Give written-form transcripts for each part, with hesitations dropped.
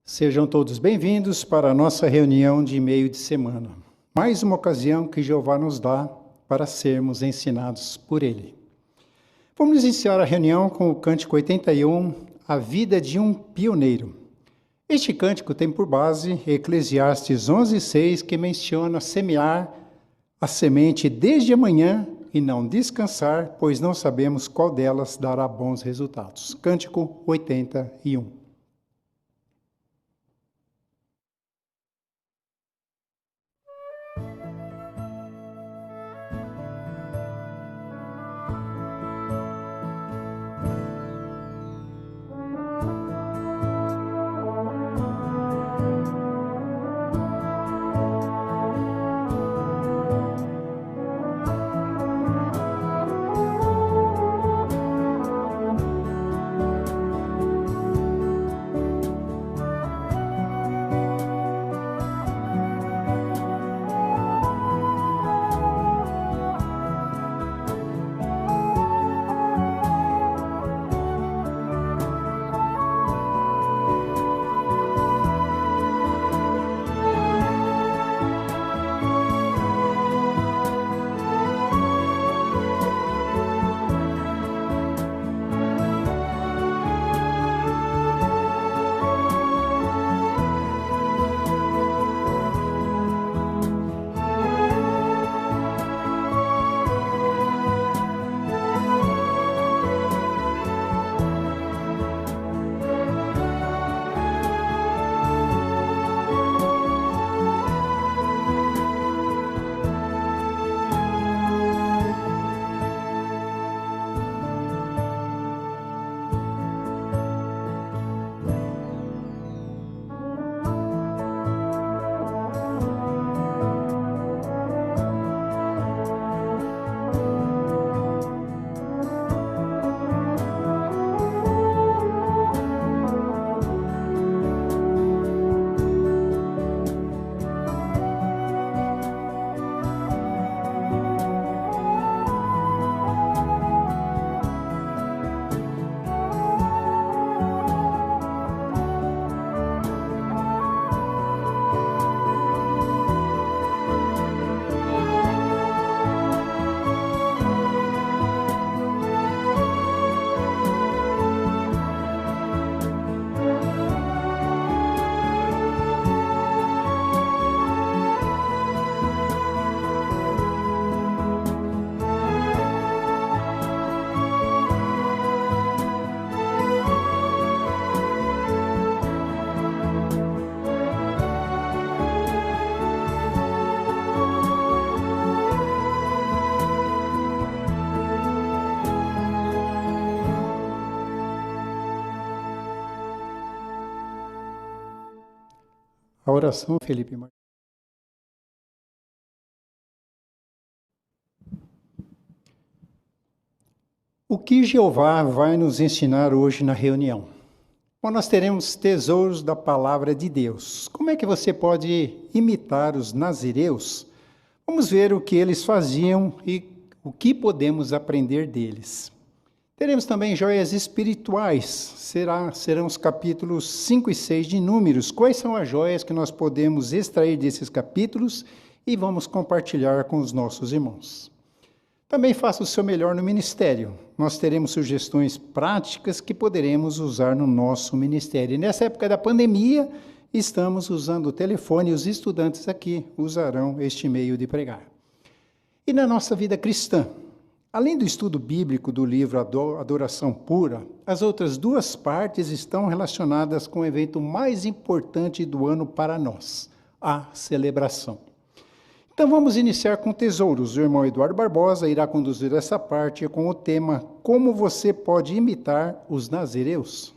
Sejam todos bem-vindos para a nossa reunião de meio de semana. Mais uma ocasião que Jeová nos dá para sermos ensinados por Ele. Vamos iniciar a reunião com o cântico 81, A Vida de um Pioneiro. Este cântico tem por base Eclesiastes 11:6, que menciona semear a semente desde amanhã e não descansar, pois não sabemos qual delas dará bons resultados. Cântico 81. A oração, Felipe. O que Jeová vai nos ensinar hoje na reunião? Bom, nós teremos tesouros da palavra de Deus. Como é que você pode imitar os nazireus? Vamos ver o que eles faziam e o que podemos aprender deles. Teremos também joias espirituais, serão os capítulos 5 e 6 de Números. Quais são as joias que nós podemos extrair desses capítulos e vamos compartilhar com os nossos irmãos. Também faça o seu melhor no ministério. Nós teremos sugestões práticas que poderemos usar no nosso ministério. E nessa época da pandemia, estamos usando o telefone e os estudantes aqui usarão este meio de pregar. E na nossa vida cristã, além do estudo bíblico do livro Adoração Pura, as outras duas partes estão relacionadas com o evento mais importante do ano para nós, a celebração. Então vamos iniciar com tesouros. O irmão Eduardo Barbosa irá conduzir essa parte com o tema Como você pode imitar os nazireus?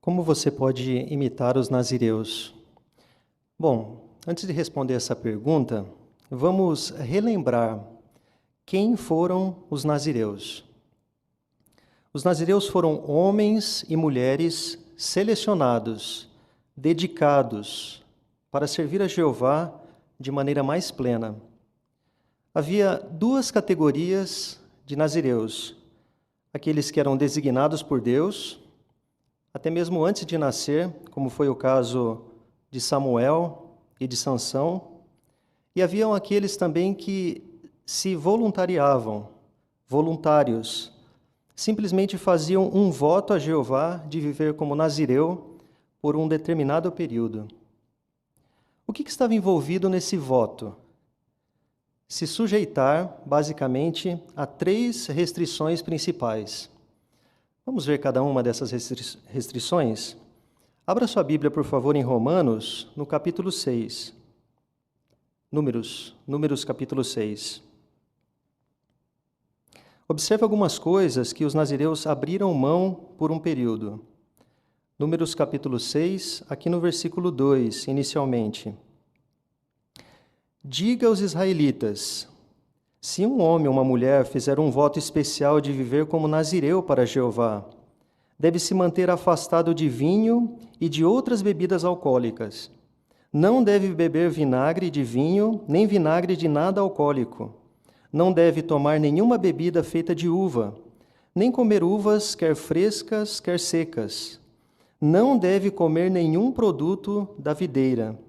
Como você pode imitar os nazireus? Bom, antes de responder essa pergunta, vamos relembrar quem foram os nazireus. Os nazireus foram homens e mulheres selecionados, dedicados para servir a Jeová de maneira mais plena. Havia duas categorias de nazireus: aqueles que eram designados por Deus, até mesmo antes de nascer, como foi o caso de Samuel e de Sansão, e haviam aqueles também que se voluntariavam, voluntários, simplesmente faziam um voto a Jeová de viver como nazireu por um determinado período. O que estava envolvido nesse voto? Se sujeitar, basicamente, a 3 restrições principais. Vamos ver cada uma dessas restrições? Abra sua Bíblia, por favor, em Romanos, no capítulo 6. Números capítulo 6. Observe algumas coisas que os nazireus abriram mão por um período. Números capítulo 6, aqui no versículo 2, inicialmente. Diga aos israelitas: se um homem ou uma mulher fizer um voto especial de viver como nazireu para Jeová, deve se manter afastado de vinho e de outras bebidas alcoólicas. Não deve beber vinagre de vinho, nem vinagre de nada alcoólico. Não deve tomar nenhuma bebida feita de uva, nem comer uvas, quer frescas, quer secas. Não deve comer nenhum produto da videira,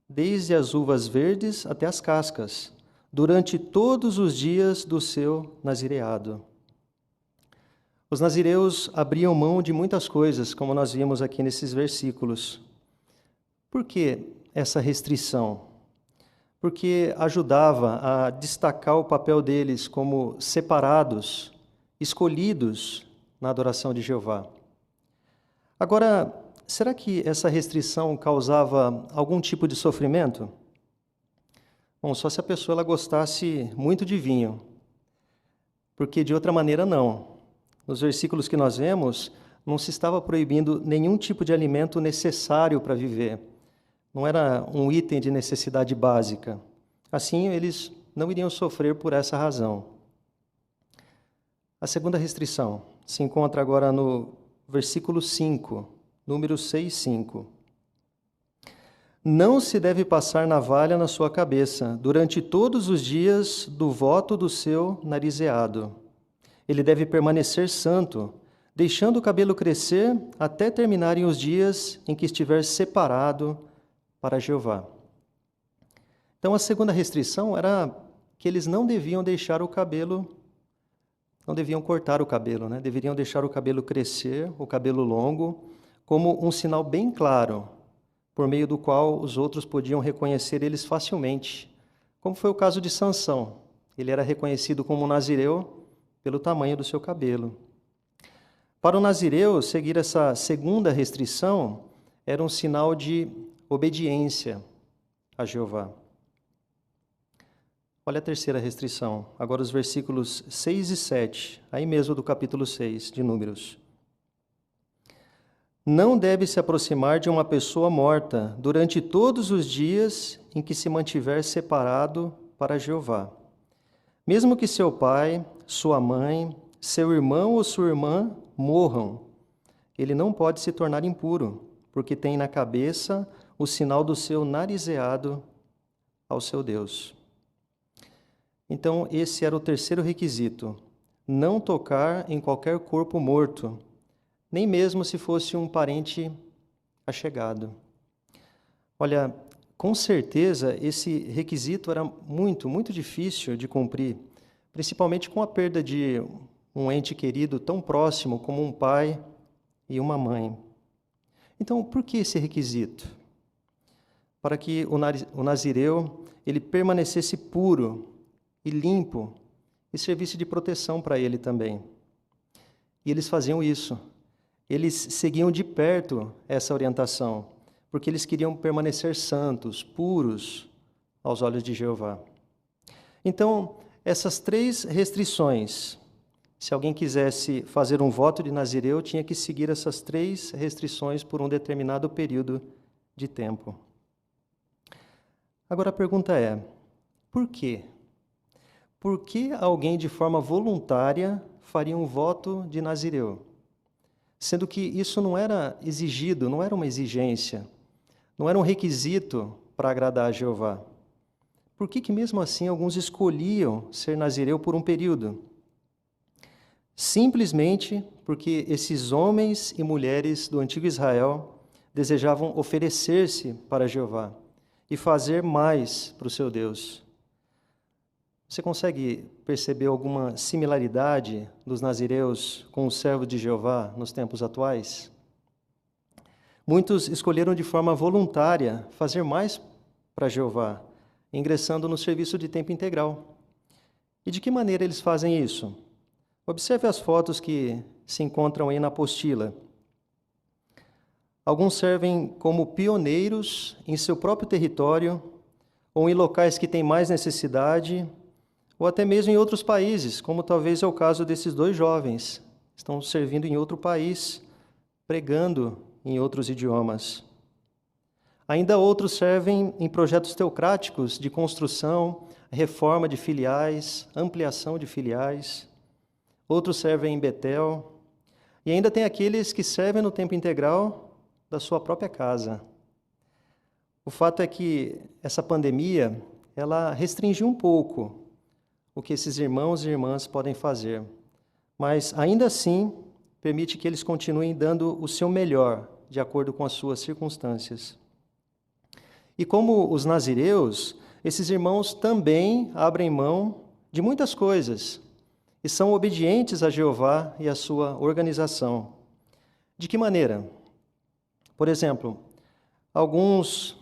desde as uvas verdes até as cascas, durante todos os dias do seu nazireado. Os nazireus abriam mão de muitas coisas, como nós vimos aqui nesses versículos. Por que essa restrição? Porque ajudava a destacar o papel deles como separados, escolhidos na adoração de Jeová. Agora, será que essa restrição causava algum tipo de sofrimento? Bom, só se a pessoa ela gostasse muito de vinho, porque de outra maneira não. Nos versículos que nós vemos, não se estava proibindo nenhum tipo de alimento necessário para viver. Não era um item de necessidade básica. Assim, eles não iriam sofrer por essa razão. A segunda restrição se encontra agora no versículo 5, número 6, 5. Não se deve passar navalha na sua cabeça durante todos os dias do voto do seu narizeado. Ele deve permanecer santo, deixando o cabelo crescer até terminarem os dias em que estiver separado para Jeová. Então, a segunda restrição era que eles não deviam deixar o cabelo, não deviam cortar o cabelo, né? Deveriam deixar o cabelo crescer, o cabelo longo, como um sinal bem claro, por meio do qual os outros podiam reconhecer eles facilmente, como foi o caso de Sansão. Ele era reconhecido como nazireu pelo tamanho do seu cabelo. Para o nazireu, seguir essa segunda restrição era um sinal de obediência a Jeová. Olha a terceira restrição, agora os versículos 6 e 7, aí mesmo do capítulo 6 de Números. Não deve se aproximar de uma pessoa morta durante todos os dias em que se mantiver separado para Jeová. Mesmo que seu pai, sua mãe, seu irmão ou sua irmã morram, ele não pode se tornar impuro, porque tem na cabeça o sinal do seu narizeado ao seu Deus. Então, esse era o terceiro requisito: não tocar em qualquer corpo morto, nem mesmo se fosse um parente achegado. Olha, com certeza esse requisito era muito difícil de cumprir, principalmente com a perda de um ente querido tão próximo como um pai e uma mãe. Então, por que esse requisito? Para que o nazireu ele permanecesse puro e limpo e servisse de proteção para ele também. E eles faziam isso. Eles seguiam de perto essa orientação, porque eles queriam permanecer santos, puros aos olhos de Jeová. Então, essas 3 restrições, se alguém quisesse fazer um voto de nazireu, tinha que seguir essas 3 restrições por um determinado período de tempo. Agora a pergunta é: por quê? Por que alguém de forma voluntária faria um voto de nazireu? sendo que isso não era exigido, não era uma exigência, não era um requisito para agradar a Jeová. Por que mesmo assim alguns escolhiam ser nazireu por um período? Simplesmente porque esses homens e mulheres do antigo Israel desejavam oferecer-se para Jeová e fazer mais para o seu Deus. Você consegue perceber alguma similaridade dos nazireus com os servos de Jeová nos tempos atuais? Muitos escolheram de forma voluntária fazer mais para Jeová, ingressando no serviço de tempo integral. E de que maneira eles fazem isso? Observe as fotos que se encontram aí na apostila. Alguns servem como pioneiros em seu próprio território, ou em locais que têm mais necessidade, ou até mesmo em outros países, como talvez é o caso desses dois jovens. Estão servindo em outro país, pregando em outros idiomas. Ainda outros servem em projetos teocráticos de construção, reforma de filiais, ampliação de filiais. Outros servem em Betel. E ainda tem aqueles que servem no tempo integral da sua própria casa. O fato é que essa pandemia, ela restringiu um pouco o que esses irmãos e irmãs podem fazer, mas ainda assim permite que eles continuem dando o seu melhor, de acordo com as suas circunstâncias. E como os nazireus, esses irmãos também abrem mão de muitas coisas e são obedientes a Jeová e a sua organização. De que maneira? Por exemplo, alguns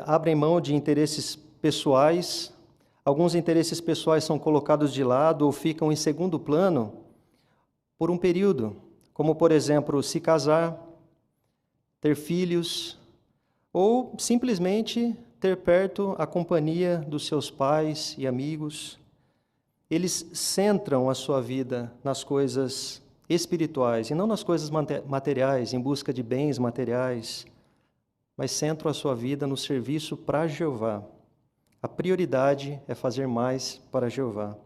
abrem mão de interesses pessoais, alguns interesses pessoais são colocados de lado ou ficam em segundo plano por um período, como, por exemplo, se casar, ter filhos, ou simplesmente ter perto a companhia dos seus pais e amigos. Eles centram a sua vida nas coisas espirituais e não nas coisas materiais, em busca de bens materiais, mas centram a sua vida no serviço para Jeová. A prioridade é fazer mais para Jeová.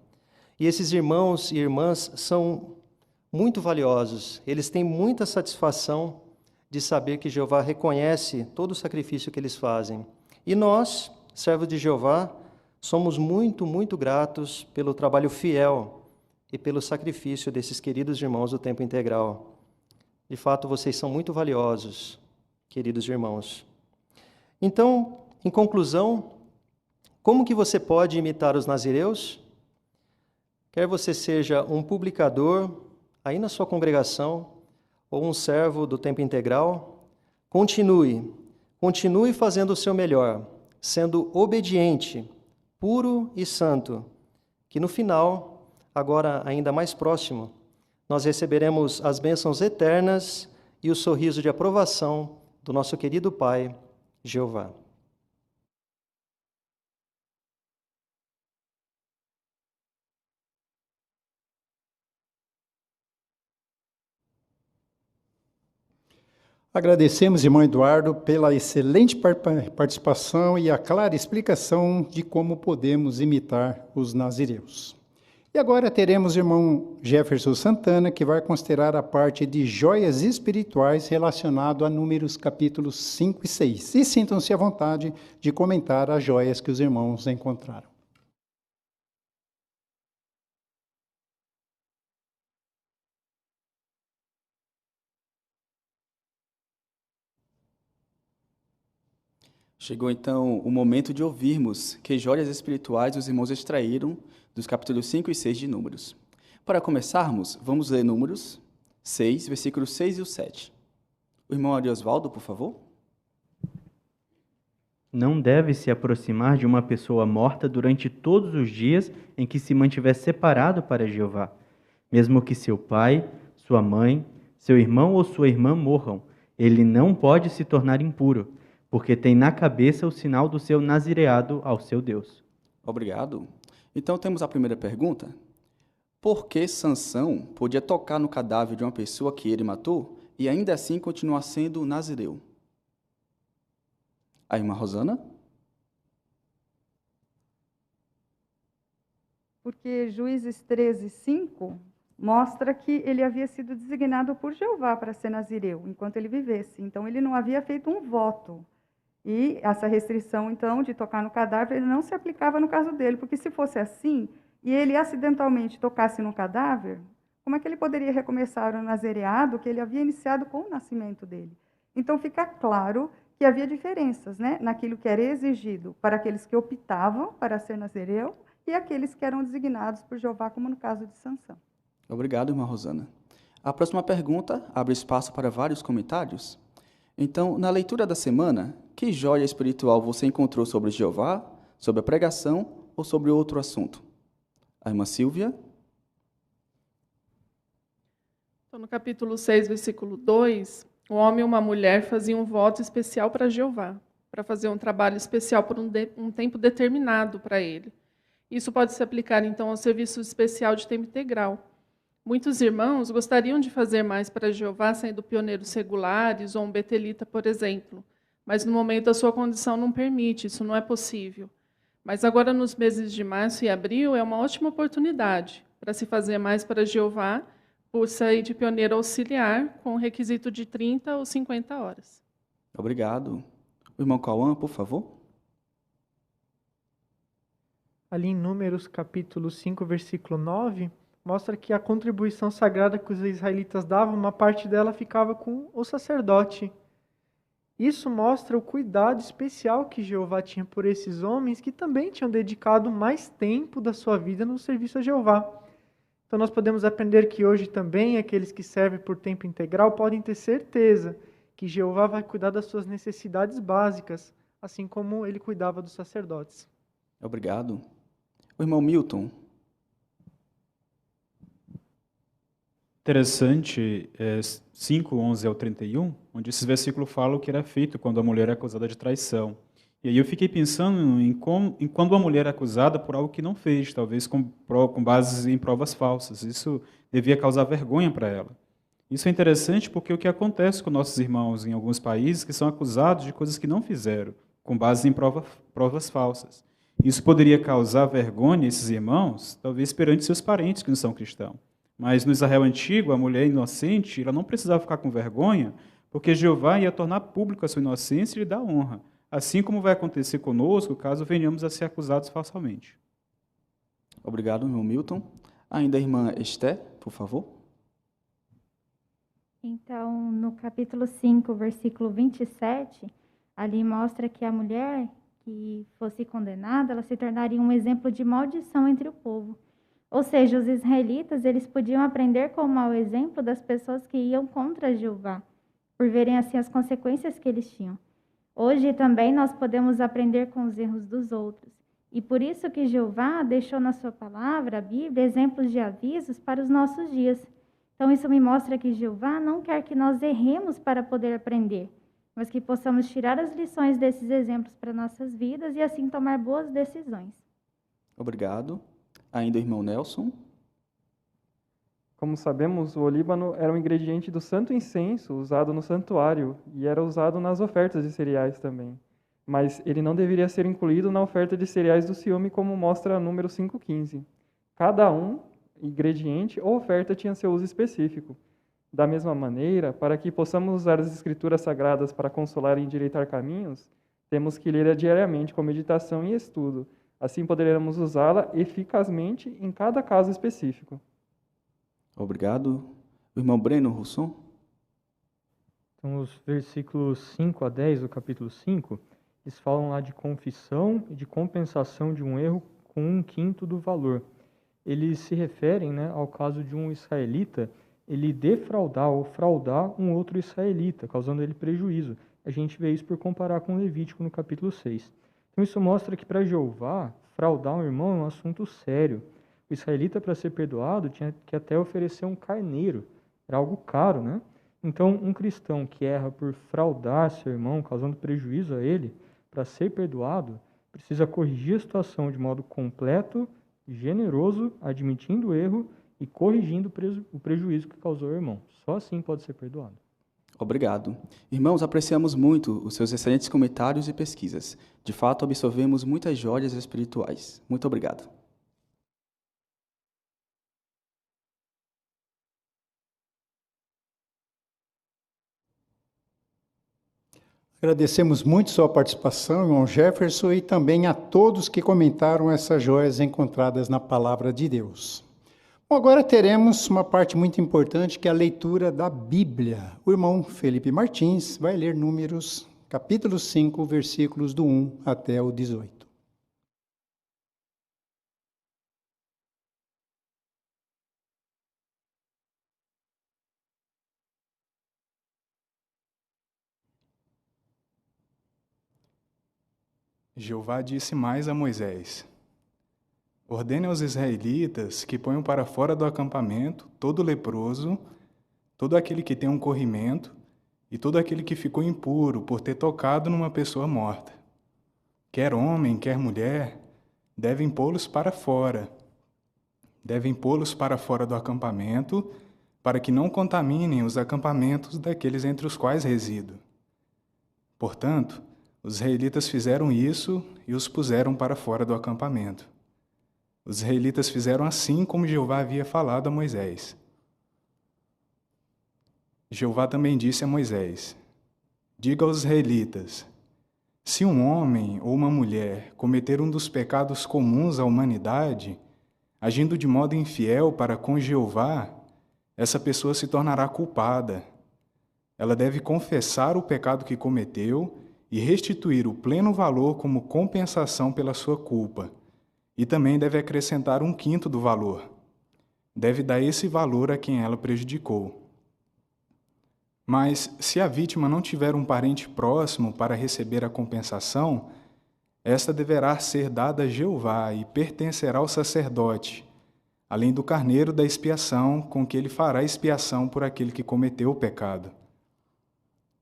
E esses irmãos e irmãs são muito valiosos, eles têm muita satisfação de saber que Jeová reconhece todo o sacrifício que eles fazem. E nós, servos de Jeová, somos muito, muito gratos pelo trabalho fiel e pelo sacrifício desses queridos irmãos do tempo integral. De fato, vocês são muito valiosos, queridos irmãos. Então, em conclusão, como que você pode imitar os nazireus? Quer você seja um publicador aí na sua congregação ou um servo do tempo integral, continue fazendo o seu melhor, sendo obediente, puro e santo, que no final, agora ainda mais próximo, nós receberemos as bênçãos eternas e o sorriso de aprovação do nosso querido Pai, Jeová. Agradecemos, irmão Eduardo, pela excelente participação e a clara explicação de como podemos imitar os nazireus. E agora teremos o irmão Jefferson Santana, que vai considerar a parte de joias espirituais relacionado a Números capítulos 5 e 6. E sintam-se à vontade de comentar as joias que os irmãos encontraram. Chegou então o momento de ouvirmos que joias espirituais os irmãos extraíram dos capítulos 5 e 6 de Números. Para começarmos, vamos ler Números 6, versículos 6 e o 7. O irmão Ariosvaldo, por favor. Não deve se aproximar de uma pessoa morta durante todos os dias em que se mantiver separado para Jeová, mesmo que seu pai, sua mãe, seu irmão ou sua irmã morram, ele não pode se tornar impuro, porque tem na cabeça o sinal do seu nazireado ao seu Deus. Obrigado. Então temos a primeira pergunta. Por que Sansão podia tocar no cadáver de uma pessoa que ele matou e ainda assim continuar sendo nazireu? A irmã Rosana? Porque Juízes 13, 5 mostra que ele havia sido designado por Jeová para ser nazireu, enquanto ele vivesse. Então, ele não havia feito um voto. E essa restrição, então, de tocar no cadáver, ele não se aplicava no caso dele, porque se fosse assim, e ele acidentalmente tocasse no cadáver, como é que ele poderia recomeçar o nazereado que ele havia iniciado com o nascimento dele? Então, fica claro que havia diferenças, né, naquilo que era exigido para aqueles que optavam para ser nazireu e aqueles que eram designados por Jeová, como no caso de Sansão. Obrigado, irmã Rosana. A próxima pergunta abre espaço para vários comentários. Então, na leitura da semana, que joia espiritual você encontrou sobre Jeová, sobre a pregação ou sobre outro assunto? A irmã Silvia? Então, no capítulo 6, versículo 2, o homem e uma mulher faziam um voto especial para Jeová, para fazer um trabalho especial por um tempo determinado para ele. Isso pode se aplicar, então, ao serviço especial de tempo integral. Muitos irmãos gostariam de fazer mais para Jeová, sendo pioneiros regulares ou um betelita, por exemplo, mas no momento a sua condição não permite, isso não é possível. Mas agora, nos meses de março e abril, é uma ótima oportunidade para se fazer mais para Jeová, por sair de pioneiro auxiliar, com o requisito de 30 ou 50 horas. Obrigado. O irmão Cauã, por favor. Ali em Números, capítulo 5, versículo 9, mostra que a contribuição sagrada que os israelitas davam, uma parte dela ficava com o sacerdote. Isso mostra o cuidado especial que Jeová tinha por esses homens que também tinham dedicado mais tempo da sua vida no serviço a Jeová. Então nós podemos aprender que hoje também aqueles que servem por tempo integral podem ter certeza que Jeová vai cuidar das suas necessidades básicas, assim como ele cuidava dos sacerdotes. Obrigado. O irmão Milton. Interessante, 5, 11 ao 31, onde esses versículos falam o que era feito quando a mulher é acusada de traição. E aí eu fiquei pensando em quando a mulher é acusada por algo que não fez, talvez com base em provas falsas. Isso devia causar vergonha para ela. Isso é interessante porque o que acontece com nossos irmãos em alguns países que são acusados de coisas que não fizeram, com base em provas falsas. Isso poderia causar vergonha a esses irmãos, talvez perante seus parentes que não são cristãos. Mas no Israel antigo, a mulher inocente, ela não precisava ficar com vergonha, porque Jeová ia tornar público a sua inocência e lhe dar honra, assim como vai acontecer conosco, caso venhamos a ser acusados falsamente. Obrigado, irmão Milton. Ainda a irmã Esté, por favor. Então, no capítulo 5, versículo 27, ali mostra que a mulher que fosse condenada, ela se tornaria um exemplo de maldição entre o povo. Ou seja, os israelitas, eles podiam aprender com o mau exemplo das pessoas que iam contra Jeová, por verem assim as consequências que eles tinham. Hoje também nós podemos aprender com os erros dos outros. E por isso que Jeová deixou na sua palavra, a Bíblia, exemplos de avisos para os nossos dias. Então isso me mostra que Jeová não quer que nós erremos para poder aprender, mas que possamos tirar as lições desses exemplos para nossas vidas e assim tomar boas decisões. Obrigado. Ainda o irmão Nelson. Como sabemos, o olíbano era um ingrediente do santo incenso usado no santuário e era usado nas ofertas de cereais também. Mas ele não deveria ser incluído na oferta de cereais do ciúme, como mostra número 5,15. Cada ingrediente ou oferta tinha seu uso específico. Da mesma maneira, para que possamos usar as escrituras sagradas para consolar e endireitar caminhos, temos que ler diariamente com meditação e estudo. Assim poderemos usá-la eficazmente em cada caso específico. Obrigado. O irmão Breno Rousson. Então, os versículos 5 a 10 do capítulo 5, eles falam lá de confissão e de compensação de um erro com 1/5 do valor. Eles se referem, ao caso de um israelita, ele defraudar ou fraudar um outro israelita, causando ele prejuízo. A gente vê isso por comparar com Levítico no capítulo 6. Então isso mostra que para Jeová, fraudar um irmão é um assunto sério. O israelita, para ser perdoado, tinha que até oferecer um carneiro. Era algo caro, né? Então, um cristão que erra por fraudar seu irmão, causando prejuízo a ele, para ser perdoado, precisa corrigir a situação de modo completo, generoso, admitindo o erro e corrigindo o prejuízo que causou ao irmão. Só assim pode ser perdoado. Obrigado. Irmãos, apreciamos muito os seus excelentes comentários e pesquisas. De fato, absorvemos muitas joias espirituais. Muito obrigado. Agradecemos muito sua participação, irmão Jefferson, e também a todos que comentaram essas joias encontradas na Palavra de Deus. Bom, agora teremos uma parte muito importante, que é a leitura da Bíblia. O irmão Felipe Martins vai ler Números, capítulo 5, versículos do 1 até o 18. Jeová disse mais a Moisés: ordene aos israelitas que ponham para fora do acampamento todo leproso, todo aquele que tem um corrimento e todo aquele que ficou impuro por ter tocado numa pessoa morta. Quer homem, quer mulher, devem pô-los para fora. Devem pô-los para fora do acampamento, para que não contaminem os acampamentos daqueles entre os quais resido. Portanto, os israelitas fizeram isso e os puseram para fora do acampamento. Os israelitas fizeram assim como Jeová havia falado a Moisés. Jeová também disse a Moisés: diga aos israelitas: se um homem ou uma mulher cometer um dos pecados comuns à humanidade, agindo de modo infiel para com Jeová, essa pessoa se tornará culpada. Ela deve confessar o pecado que cometeu e restituir o pleno valor como compensação pela sua culpa, e também deve acrescentar 1/5 do valor. Deve dar esse valor a quem ela prejudicou. Mas, se a vítima não tiver um parente próximo para receber a compensação, esta deverá ser dada a Jeová e pertencerá ao sacerdote, além do carneiro da expiação, com que ele fará expiação por aquele que cometeu o pecado.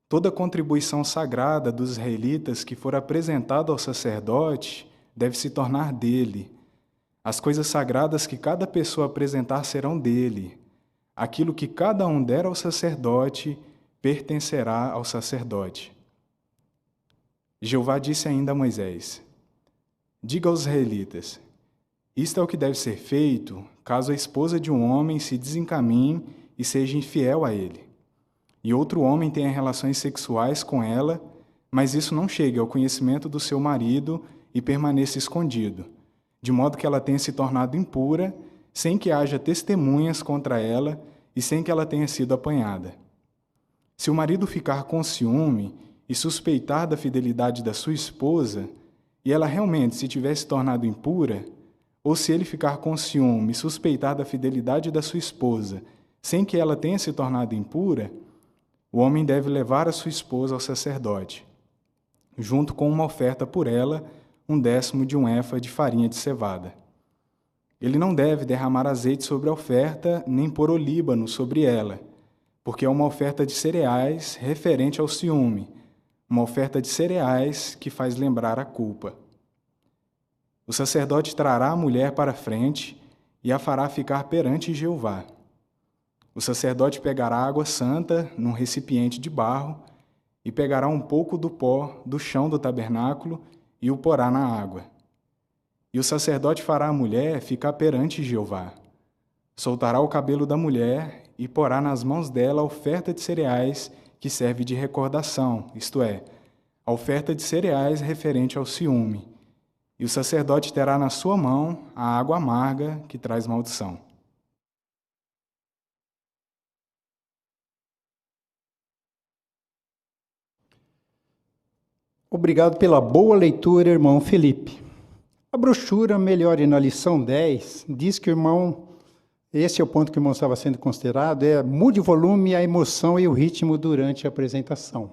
Toda contribuição sagrada dos israelitas que for apresentada ao sacerdote deve se tornar dele. As coisas sagradas que cada pessoa apresentar serão dele. Aquilo que cada um der ao sacerdote pertencerá ao sacerdote. Jeová disse ainda a Moisés: diga aos israelitas: isto é o que deve ser feito caso a esposa de um homem se desencaminhe e seja infiel a ele, e outro homem tenha relações sexuais com ela, mas isso não chegue ao conhecimento do seu marido e permaneça escondido, de modo que ela tenha se tornado impura, sem que haja testemunhas contra ela e sem que ela tenha sido apanhada. Se o marido ficar com ciúme e suspeitar da fidelidade da sua esposa, e ela realmente se tivesse tornado impura, ou se ele ficar com ciúme e suspeitar da fidelidade da sua esposa, sem que ela tenha se tornado impura, o homem deve levar a sua esposa ao sacerdote, junto com uma oferta por ela, 1/10 de um efa de farinha de cevada. Ele não deve derramar azeite sobre a oferta, nem pôr olíbano sobre ela, porque é uma oferta de cereais referente ao ciúme, uma oferta de cereais que faz lembrar a culpa. O sacerdote trará a mulher para a frente e a fará ficar perante Jeová. O sacerdote pegará água santa num recipiente de barro e pegará um pouco do pó do chão do tabernáculo e o porá na água. E o sacerdote fará a mulher ficar perante Jeová. Soltará o cabelo da mulher e porá nas mãos dela a oferta de cereais que serve de recordação, isto é, a oferta de cereais referente ao ciúme. E o sacerdote terá na sua mão a água amarga que traz maldição. Obrigado pela boa leitura, irmão Felipe. A brochura Melhore na lição 10 diz que o irmão, esse é o ponto que o irmão estava sendo considerado, mude o volume, a emoção e o ritmo durante a apresentação.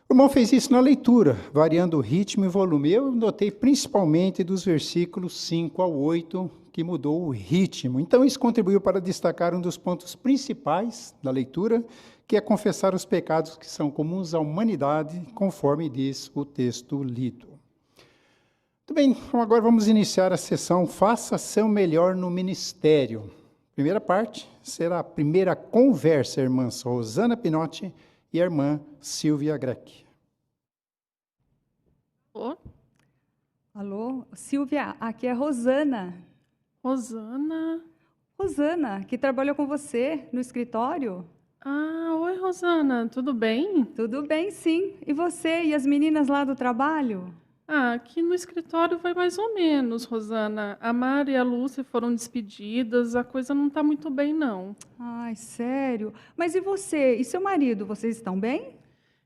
O irmão fez isso na leitura, variando o ritmo e volume. Eu notei principalmente dos versículos 5 ao 8, que mudou o ritmo. Então, isso contribuiu para destacar um dos pontos principais da leitura, que é confessar os pecados que são comuns à humanidade, conforme diz o texto lido. Muito bem, então agora vamos iniciar a sessão Faça Seu Melhor no Ministério. Primeira parte será a primeira conversa, a irmã Rosana Pinotti e a irmã Silvia Greck. Alô? Alô, Silvia, aqui é Rosana. Rosana? Rosana, que trabalhou com você no escritório. Ah, oi, Rosana, tudo bem? Tudo bem, sim. E você e as meninas lá do trabalho? Ah, aqui no escritório vai mais ou menos, Rosana. A Mari e a Lúcia foram despedidas, a coisa não está muito bem, não. Ai, sério? Mas e você e seu marido, vocês estão bem?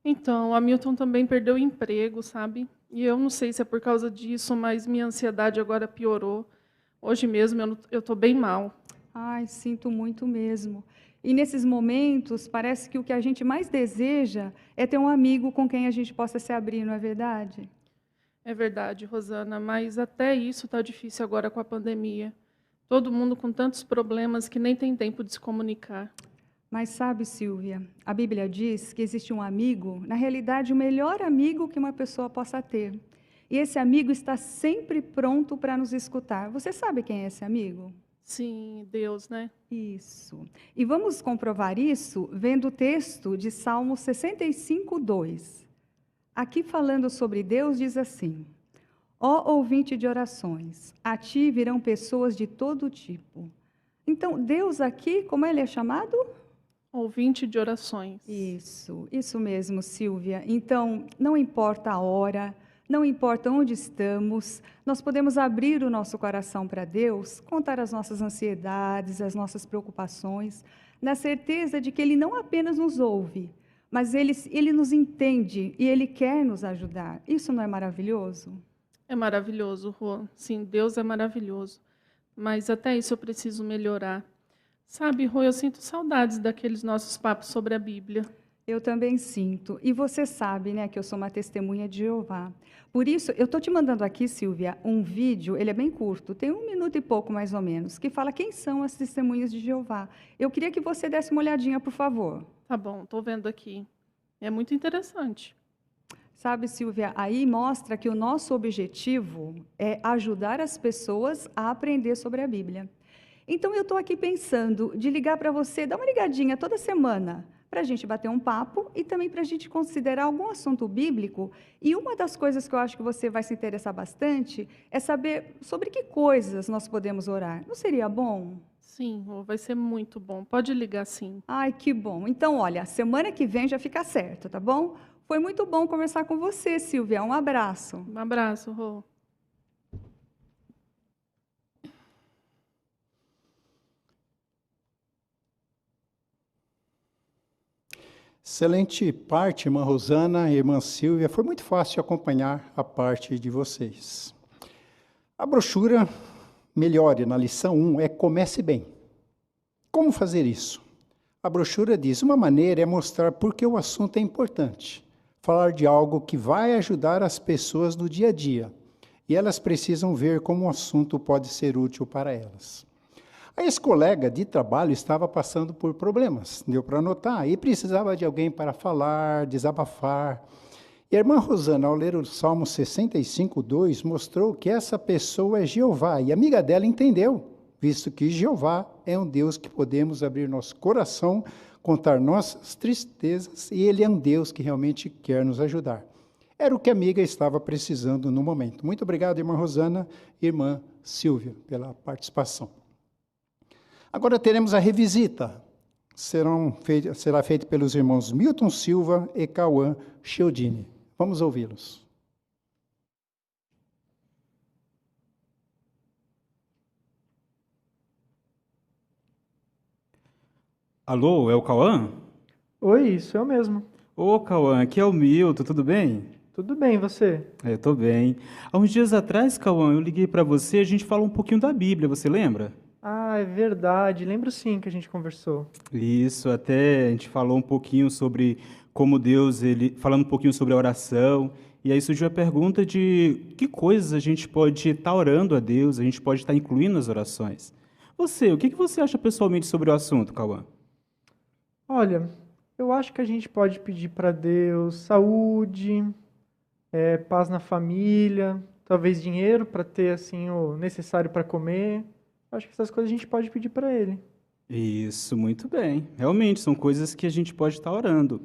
Então, o Hamilton também perdeu o emprego, sabe? E eu não sei se é por causa disso, mas minha ansiedade agora piorou. Hoje mesmo eu estou bem mal. Ai, sinto muito mesmo. E nesses momentos, parece que o que a gente mais deseja é ter um amigo com quem a gente possa se abrir, não é verdade? É verdade, Rosana, mas até isso está difícil agora com a pandemia. Todo mundo com tantos problemas que nem tem tempo de se comunicar. Mas sabe, Silvia, a Bíblia diz que existe um amigo, na realidade, o melhor amigo que uma pessoa possa ter. E esse amigo está sempre pronto para nos escutar. Você sabe quem é esse amigo? Sim, Deus, né? Isso. E vamos comprovar isso vendo o texto de Salmo 65, 2. Aqui falando sobre Deus, diz assim: ó ouvinte de orações, a ti virão pessoas de todo tipo. Então, Deus aqui, como ele é chamado? Ouvinte de orações. Isso mesmo, Silvia. Então, não importa a hora, não importa onde estamos, nós podemos abrir o nosso coração para Deus, contar as nossas ansiedades, as nossas preocupações, na certeza de que Ele não apenas nos ouve, mas Ele nos entende e Ele quer nos ajudar. Isso não é maravilhoso? É maravilhoso, Rô. Sim, Deus é maravilhoso. Mas até isso eu preciso melhorar. Sabe, Rô, eu sinto saudades daqueles nossos papos sobre a Bíblia. Eu também sinto. E você sabe, né, que eu sou uma testemunha de Jeová. Por isso, eu estou te mandando aqui, Silvia, um vídeo, ele é bem curto, tem 1 minuto e pouco mais ou menos, que fala quem são as testemunhas de Jeová. Eu queria que você desse uma olhadinha, por favor. Tá bom, estou vendo aqui. É muito interessante. Sabe, Silvia, aí mostra que o nosso objetivo é ajudar as pessoas a aprender sobre a Bíblia. Então, eu estou aqui pensando de ligar para você, dar uma ligadinha toda semana, para a gente bater um papo e também para a gente considerar algum assunto bíblico. E uma das coisas que eu acho que você vai se interessar bastante é saber sobre que coisas nós podemos orar. Não seria bom? Sim, vai ser muito bom. Pode ligar, sim. Ai, que bom. Então, olha, semana que vem já fica certo, tá bom? Foi muito bom conversar com você, Silvia. Um abraço. Um abraço, Rô. Excelente parte, irmã Rosana e irmã Silvia. Foi muito fácil acompanhar a parte de vocês. A brochura Melhore na lição 1 é Comece Bem. Como fazer isso? A brochura diz, uma maneira é mostrar por que o assunto é importante. Falar de algo que vai ajudar as pessoas no dia a dia. E elas precisam ver como o assunto pode ser útil para elas. A ex-colega de trabalho estava passando por problemas, deu para notar, e precisava de alguém para falar, desabafar. E a irmã Rosana, ao ler o Salmo 65, 2, mostrou que essa pessoa é Jeová, e a amiga dela entendeu, visto que Jeová é um Deus que podemos abrir nosso coração, contar nossas tristezas, e Ele é um Deus que realmente quer nos ajudar. Era o que a amiga estava precisando no momento. Muito obrigado, irmã Rosana e irmã Silvia, pela participação. Agora teremos a revisita. Será feita pelos irmãos Milton Silva e Cauã Chiodini. Vamos ouvi-los. Alô, é o Cauã? Oi, isso eu mesmo. Ô, Cauã, aqui é o Milton, tudo bem? Tudo bem, e você? Eu tô bem. Há uns dias atrás, Cauã, eu liguei para você e a gente falou um pouquinho da Bíblia, você lembra? Ah, é verdade. Lembro sim que a gente conversou. Isso, até a gente falou um pouquinho sobre como Deus, falando um pouquinho sobre a oração, e aí surgiu a pergunta de que coisas a gente pode estar orando a Deus, a gente pode estar incluindo nas orações. Você, o que você acha pessoalmente sobre o assunto, Cauã? Olha, eu acho que a gente pode pedir para Deus saúde, paz na família, talvez dinheiro para ter assim o necessário para comer. Acho que essas coisas a gente pode pedir para Ele. Isso, muito bem. Realmente, são coisas que a gente pode estar orando.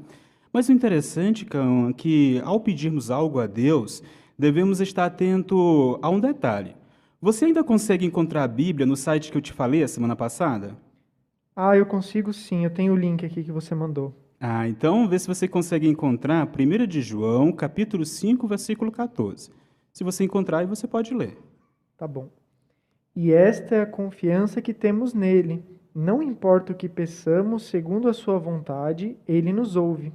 Mas o interessante, Cauã, é que ao pedirmos algo a Deus, devemos estar atento a um detalhe. Você ainda consegue encontrar a Bíblia no site que eu te falei a semana passada? Ah, eu consigo sim, eu tenho o link aqui que você mandou. Ah, então vê se você consegue encontrar 1 de João, capítulo 5, versículo 14. Se você encontrar, aí você pode ler. Tá bom. E esta é a confiança que temos nele. Não importa o que peçamos, segundo a sua vontade, ele nos ouve.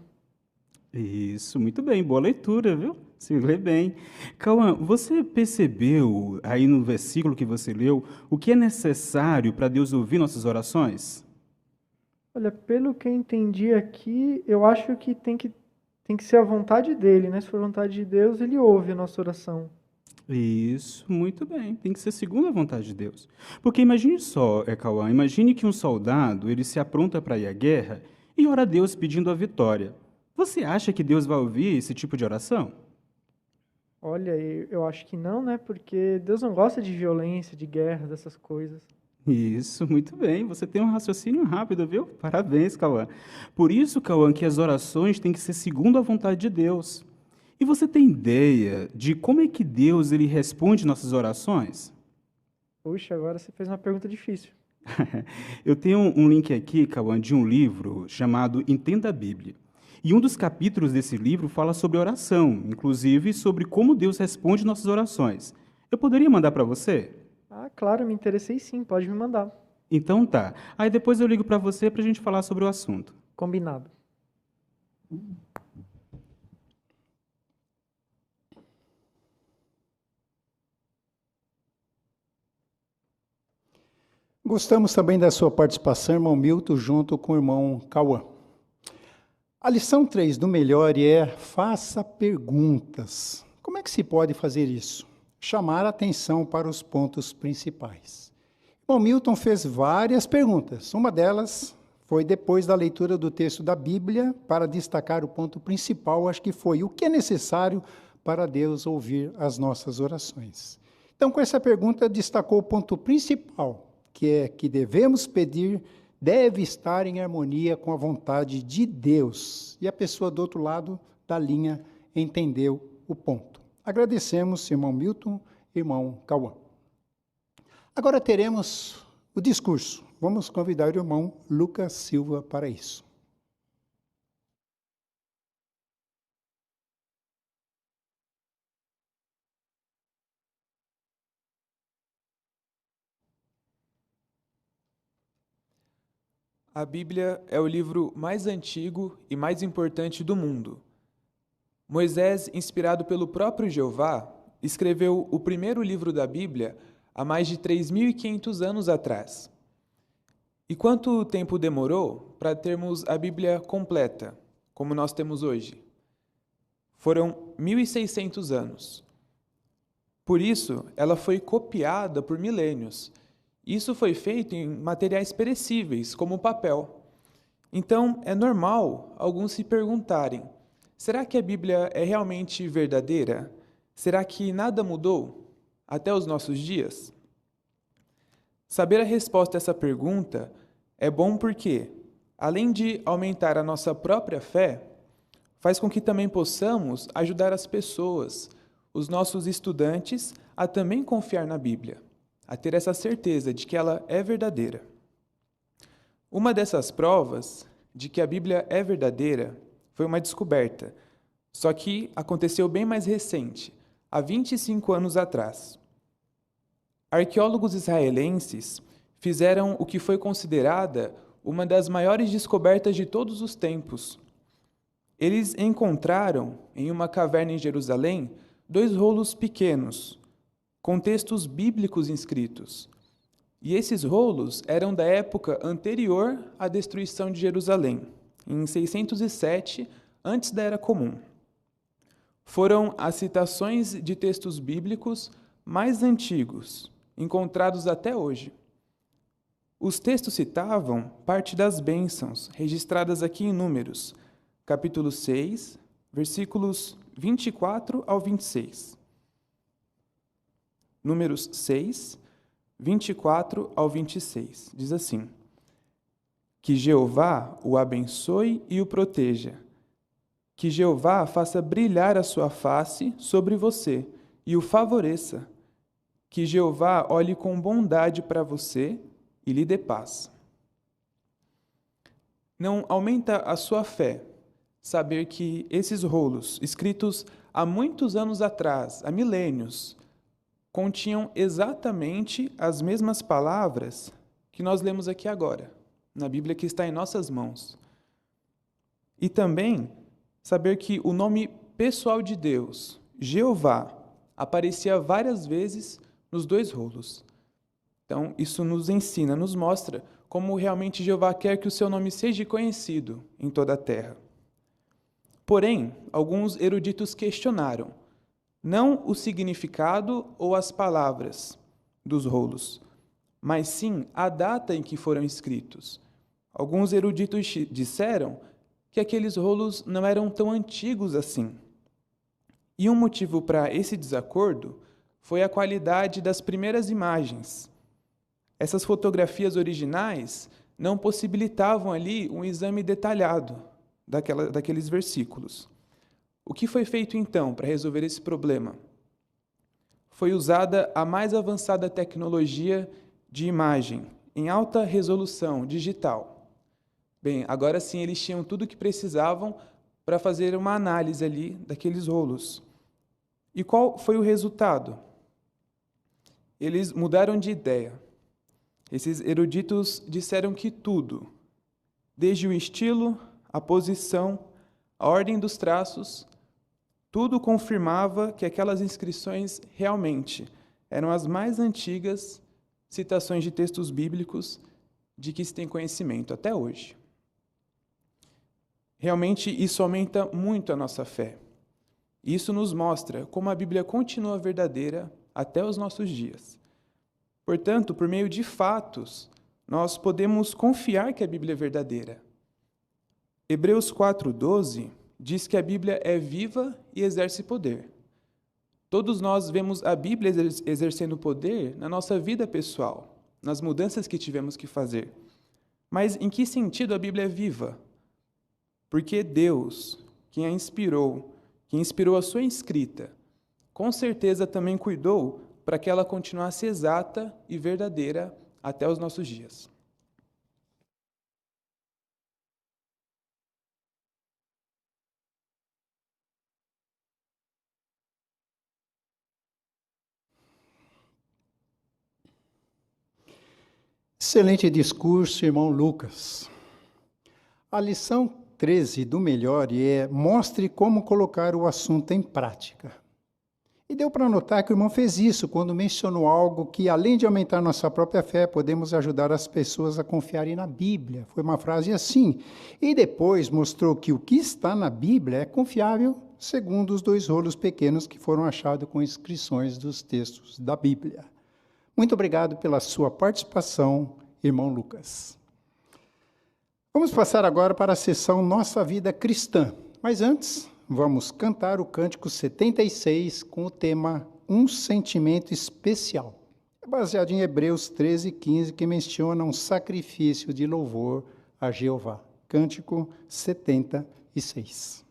Isso, muito bem, boa leitura, viu? Se lê bem. Cauã, você percebeu aí no versículo que você leu o que é necessário para Deus ouvir nossas orações? Olha, pelo que eu entendi aqui, eu acho que tem que ser a vontade dele, né? Se for a vontade de Deus, ele ouve a nossa oração. Isso, muito bem. Tem que ser segundo a vontade de Deus. Porque imagine só, Cauã, imagine que um soldado ele se apronta para ir à guerra e ora a Deus pedindo a vitória. Você acha que Deus vai ouvir esse tipo de oração? Olha, eu acho que não, né? Porque Deus não gosta de violência, de guerra, dessas coisas. Isso, muito bem. Você tem um raciocínio rápido, viu? Parabéns, Cauã. Por isso, Cauã, que as orações têm que ser segundo a vontade de Deus. E você tem ideia de como é que Deus ele responde nossas orações? Puxa, agora você fez uma pergunta difícil. Eu tenho um link aqui, Cauã, de um livro chamado Entenda a Bíblia. E um dos capítulos desse livro fala sobre oração, inclusive sobre como Deus responde nossas orações. Eu poderia mandar para você? Ah, claro, me interessei sim, pode me mandar. Então tá. Aí depois eu ligo para você para a gente falar sobre o assunto. Combinado. Gostamos também da sua participação, irmão Milton, junto com o irmão Cauã. A lição 3 do Melhore é faça perguntas. Como é que se pode fazer isso? Chamar a atenção para os pontos principais. Irmão Milton fez várias perguntas. Uma delas foi depois da leitura do texto da Bíblia, para destacar o ponto principal, acho que foi o que é necessário para Deus ouvir as nossas orações. Então, com essa pergunta, destacou o ponto principal, que é que devemos pedir, deve estar em harmonia com a vontade de Deus. E a pessoa do outro lado da linha entendeu o ponto. Agradecemos, irmão Milton, irmão Cauã. Agora teremos o discurso. Vamos convidar o irmão Lucas Silva para isso. A Bíblia é o livro mais antigo e mais importante do mundo. Moisés, inspirado pelo próprio Jeová, escreveu o primeiro livro da Bíblia há mais de 3.500 anos atrás. E quanto tempo demorou para termos a Bíblia completa, como nós temos hoje? Foram 1.600 anos. Por isso, ela foi copiada por milênios. Isso foi feito em materiais perecíveis, como o papel. Então, é normal alguns se perguntarem: será que a Bíblia é realmente verdadeira? Será que nada mudou até os nossos dias? Saber a resposta a essa pergunta é bom porque, além de aumentar a nossa própria fé, faz com que também possamos ajudar as pessoas, os nossos estudantes, a também confiar na Bíblia, a ter essa certeza de que ela é verdadeira. Uma dessas provas de que a Bíblia é verdadeira foi uma descoberta, só que aconteceu bem mais recente, há 25 anos atrás. Arqueólogos israelenses fizeram o que foi considerada uma das maiores descobertas de todos os tempos. Eles encontraram, em uma caverna em Jerusalém, 2 rolos pequenos, com textos bíblicos inscritos. E esses rolos eram da época anterior à destruição de Jerusalém, em 607, antes da Era Comum. Foram as citações de textos bíblicos mais antigos, encontrados até hoje. Os textos citavam parte das bênçãos, registradas aqui em Números, capítulo 6, versículos 24 ao 26. Números 6, 24 ao 26. Diz assim: que Jeová o abençoe e o proteja. Que Jeová faça brilhar a sua face sobre você e o favoreça. Que Jeová olhe com bondade para você e lhe dê paz. Não aumenta a sua fé saber que esses rolos, escritos há muitos anos atrás, há milênios, continham exatamente as mesmas palavras que nós lemos aqui agora, na Bíblia que está em nossas mãos. E também saber que o nome pessoal de Deus, Jeová, aparecia várias vezes nos dois rolos. Então, isso nos ensina, nos mostra como realmente Jeová quer que o seu nome seja conhecido em toda a terra. Porém, alguns eruditos questionaram, não o significado ou as palavras dos rolos, mas sim a data em que foram escritos. Alguns eruditos disseram que aqueles rolos não eram tão antigos assim. E um motivo para esse desacordo foi a qualidade das primeiras imagens. Essas fotografias originais não possibilitavam ali um exame detalhado daqueles versículos. O que foi feito então para resolver esse problema? Foi usada a mais avançada tecnologia de imagem em alta resolução digital. Bem, agora sim eles tinham tudo o que precisavam para fazer uma análise ali daqueles rolos. E qual foi o resultado? Eles mudaram de ideia. Esses eruditos disseram que tudo, desde o estilo, a posição, a ordem dos traços, tudo confirmava que aquelas inscrições realmente eram as mais antigas citações de textos bíblicos de que se tem conhecimento até hoje. Realmente, isso aumenta muito a nossa fé. Isso nos mostra como a Bíblia continua verdadeira até os nossos dias. Portanto, por meio de fatos, nós podemos confiar que a Bíblia é verdadeira. Hebreus 4:12 diz que a Bíblia é viva e exerce poder. Todos nós vemos a Bíblia exercendo poder na nossa vida pessoal, nas mudanças que tivemos que fazer. Mas em que sentido a Bíblia é viva? Porque Deus, quem a inspirou, quem inspirou a sua escrita, com certeza também cuidou para que ela continuasse exata e verdadeira até os nossos dias. Excelente discurso, irmão Lucas. A lição 13 do Melhore é: mostre como colocar o assunto em prática. E deu para notar que o irmão fez isso quando mencionou algo que, além de aumentar nossa própria fé, podemos ajudar as pessoas a confiarem na Bíblia. Foi uma frase assim. E depois mostrou que o que está na Bíblia é confiável, segundo os dois rolos pequenos que foram achados com inscrições dos textos da Bíblia. Muito obrigado pela sua participação, irmão Lucas. Vamos passar agora para a sessão Nossa Vida Cristã. Mas antes, vamos cantar o Cântico 76 com o tema Um Sentimento Especial. É baseado em Hebreus 13:15, que menciona um sacrifício de louvor a Jeová. Cântico 76.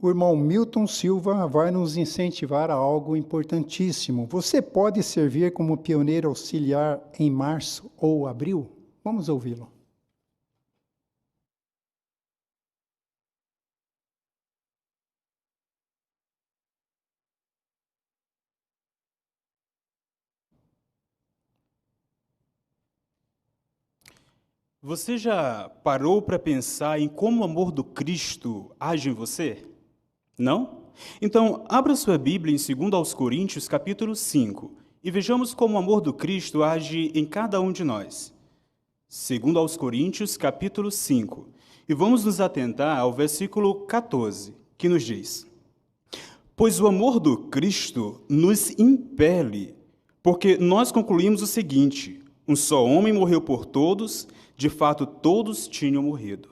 O irmão Milton Silva vai nos incentivar a algo importantíssimo. Você pode servir como pioneiro auxiliar em março ou abril? Vamos ouvi-lo. Você já parou para pensar em como o amor do Cristo age em você? Não? Então, abra sua Bíblia em 2 aos Coríntios, capítulo 5, e vejamos como o amor do Cristo age em cada um de nós. 2 aos Coríntios, capítulo 5, e vamos nos atentar ao versículo 14, que nos diz: Pois o amor do Cristo nos impele, porque nós concluímos o seguinte: um só homem morreu por todos, de fato todos tinham morrido.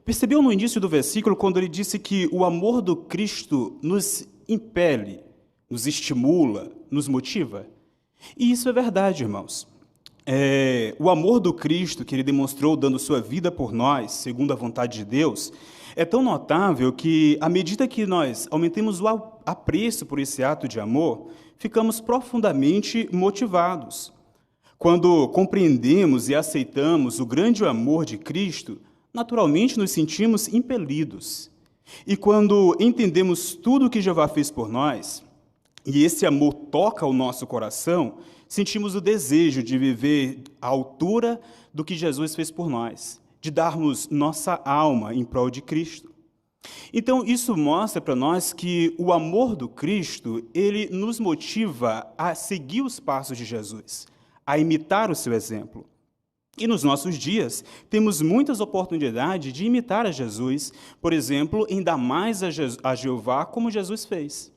Percebeu no início do versículo quando ele disse que o amor do Cristo nos impele, nos estimula, nos motiva? E isso é verdade, irmãos. O amor do Cristo que ele demonstrou dando sua vida por nós, segundo a vontade de Deus, é tão notável que, à medida que nós aumentemos o apreço por esse ato de amor, ficamos profundamente motivados. Quando compreendemos e aceitamos o grande amor de Cristo, naturalmente nos sentimos impelidos. E quando entendemos tudo o que Jeová fez por nós, e esse amor toca o nosso coração, sentimos o desejo de viver à altura do que Jesus fez por nós, de darmos nossa alma em prol de Cristo. Então, isso mostra para nós que o amor do Cristo, ele nos motiva a seguir os passos de Jesus, a imitar o seu exemplo. E nos nossos dias, temos muitas oportunidades de imitar a Jesus, por exemplo, em dar mais a Jeová como Jesus fez.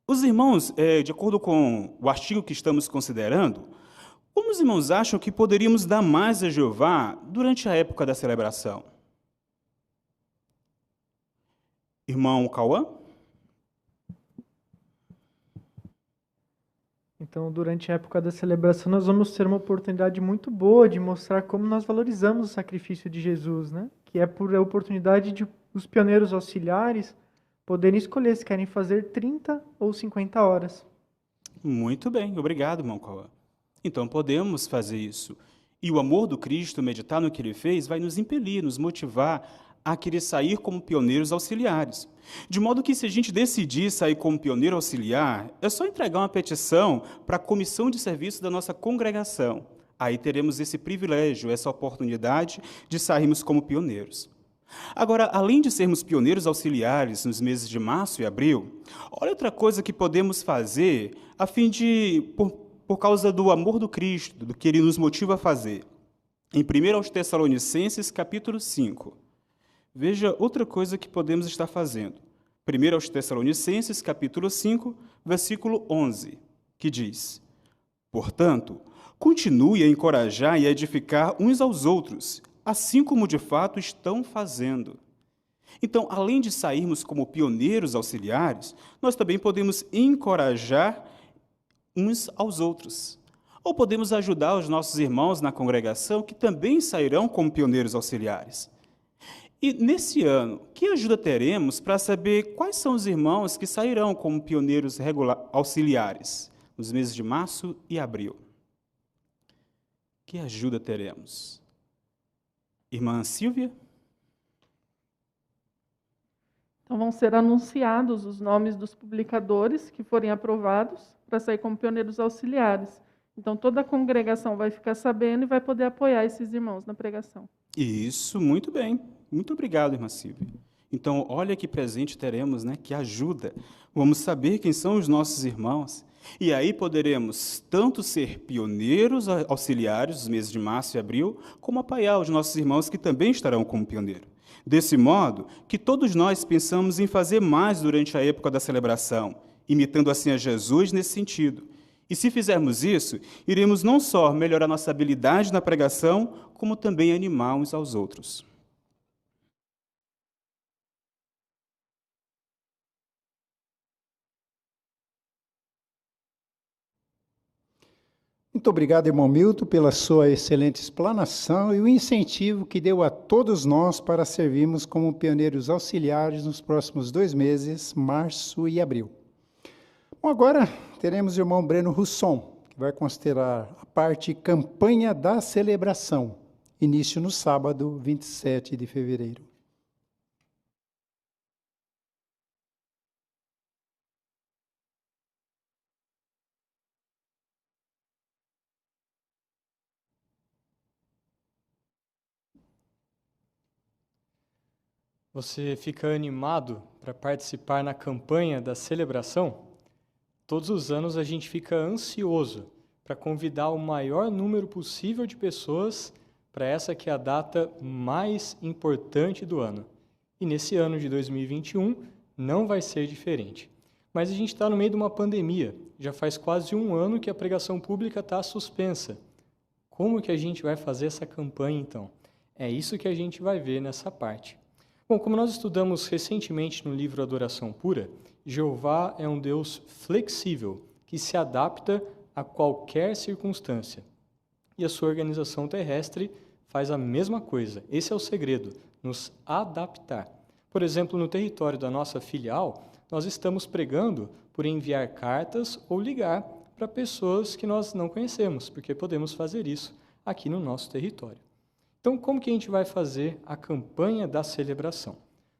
Os irmãos, de acordo com o artigo que estamos considerando, como os irmãos acham que poderíamos dar mais a Jeová durante a época da celebração? Irmão Cauã? Então, durante a época da celebração, nós vamos ter uma oportunidade muito boa de mostrar como nós valorizamos o sacrifício de Jesus, né? Que é por a oportunidade de os pioneiros auxiliares poderem escolher se querem fazer 30 ou 50 horas. Muito bem, obrigado, irmão Cauã. Então, podemos fazer isso. E o amor do Cristo, meditar no que ele fez, vai nos impelir, nos motivar a querer sair como pioneiros auxiliares. De modo que, se a gente decidir sair como pioneiro auxiliar, é só entregar uma petição para a comissão de serviço da nossa congregação. Aí teremos esse privilégio, essa oportunidade de sairmos como pioneiros. Agora, além de sermos pioneiros auxiliares nos meses de março e abril, olha outra coisa que podemos fazer a fim de, por causa do amor do Cristo, do que ele nos motiva a fazer. Em 1 aos Tessalonicenses, capítulo 5. Veja outra coisa que podemos estar fazendo. 1 aos Tessalonicenses, capítulo 5, versículo 11, que diz: Portanto, continue a encorajar e a edificar uns aos outros, assim como de fato estão fazendo. Então, além de sairmos como pioneiros auxiliares, nós também podemos encorajar uns aos outros. Ou podemos ajudar os nossos irmãos na congregação que também sairão como pioneiros auxiliares. E nesse ano, que ajuda teremos para saber quais são os irmãos que sairão como pioneiros auxiliares nos meses de março e abril? Que ajuda teremos? Irmã Silvia? Então vão ser anunciados os nomes dos publicadores que forem aprovados para sair como pioneiros auxiliares. Então toda a congregação vai ficar sabendo e vai poder apoiar esses irmãos na pregação. Isso, muito bem. Muito obrigado, irmã Silvia. Então, olha que presente teremos, né? Que ajuda. Vamos saber quem são os nossos irmãos. E aí poderemos tanto ser pioneiros auxiliares dos meses de março e abril, como apoiar os nossos irmãos que também estarão como pioneiro. Desse modo, que todos nós pensamos em fazer mais durante a época da celebração, imitando assim a Jesus nesse sentido. E se fizermos isso, iremos não só melhorar nossa habilidade na pregação, como também animar uns aos outros. Muito obrigado, irmão Milton, pela sua excelente explanação e o incentivo que deu a todos nós para servirmos como pioneiros auxiliares nos próximos 2 meses, março e abril. Bom, agora teremos o irmão Breno Russon, que vai considerar a parte campanha da celebração, início no sábado, 27 de fevereiro. Você fica animado para participar na campanha da celebração? Todos os anos a gente fica ansioso para convidar o maior número possível de pessoas para essa que é a data mais importante do ano. E nesse ano de 2021 não vai ser diferente. Mas a gente está no meio de uma pandemia. Já faz quase 1 ano que a pregação pública está suspensa. Como que a gente vai fazer essa campanha, então? É isso que a gente vai ver nessa parte. Bom, como nós estudamos recentemente no livro Adoração Pura, Jeová é um Deus flexível, que se adapta a qualquer circunstância. E a sua organização terrestre faz a mesma coisa. Esse é o segredo, nos adaptar. Por exemplo, no território da nossa filial, nós estamos pregando por enviar cartas ou ligar para pessoas que nós não conhecemos, porque podemos fazer isso aqui no nosso território. Então, como que a gente vai fazer a campanha da celebração?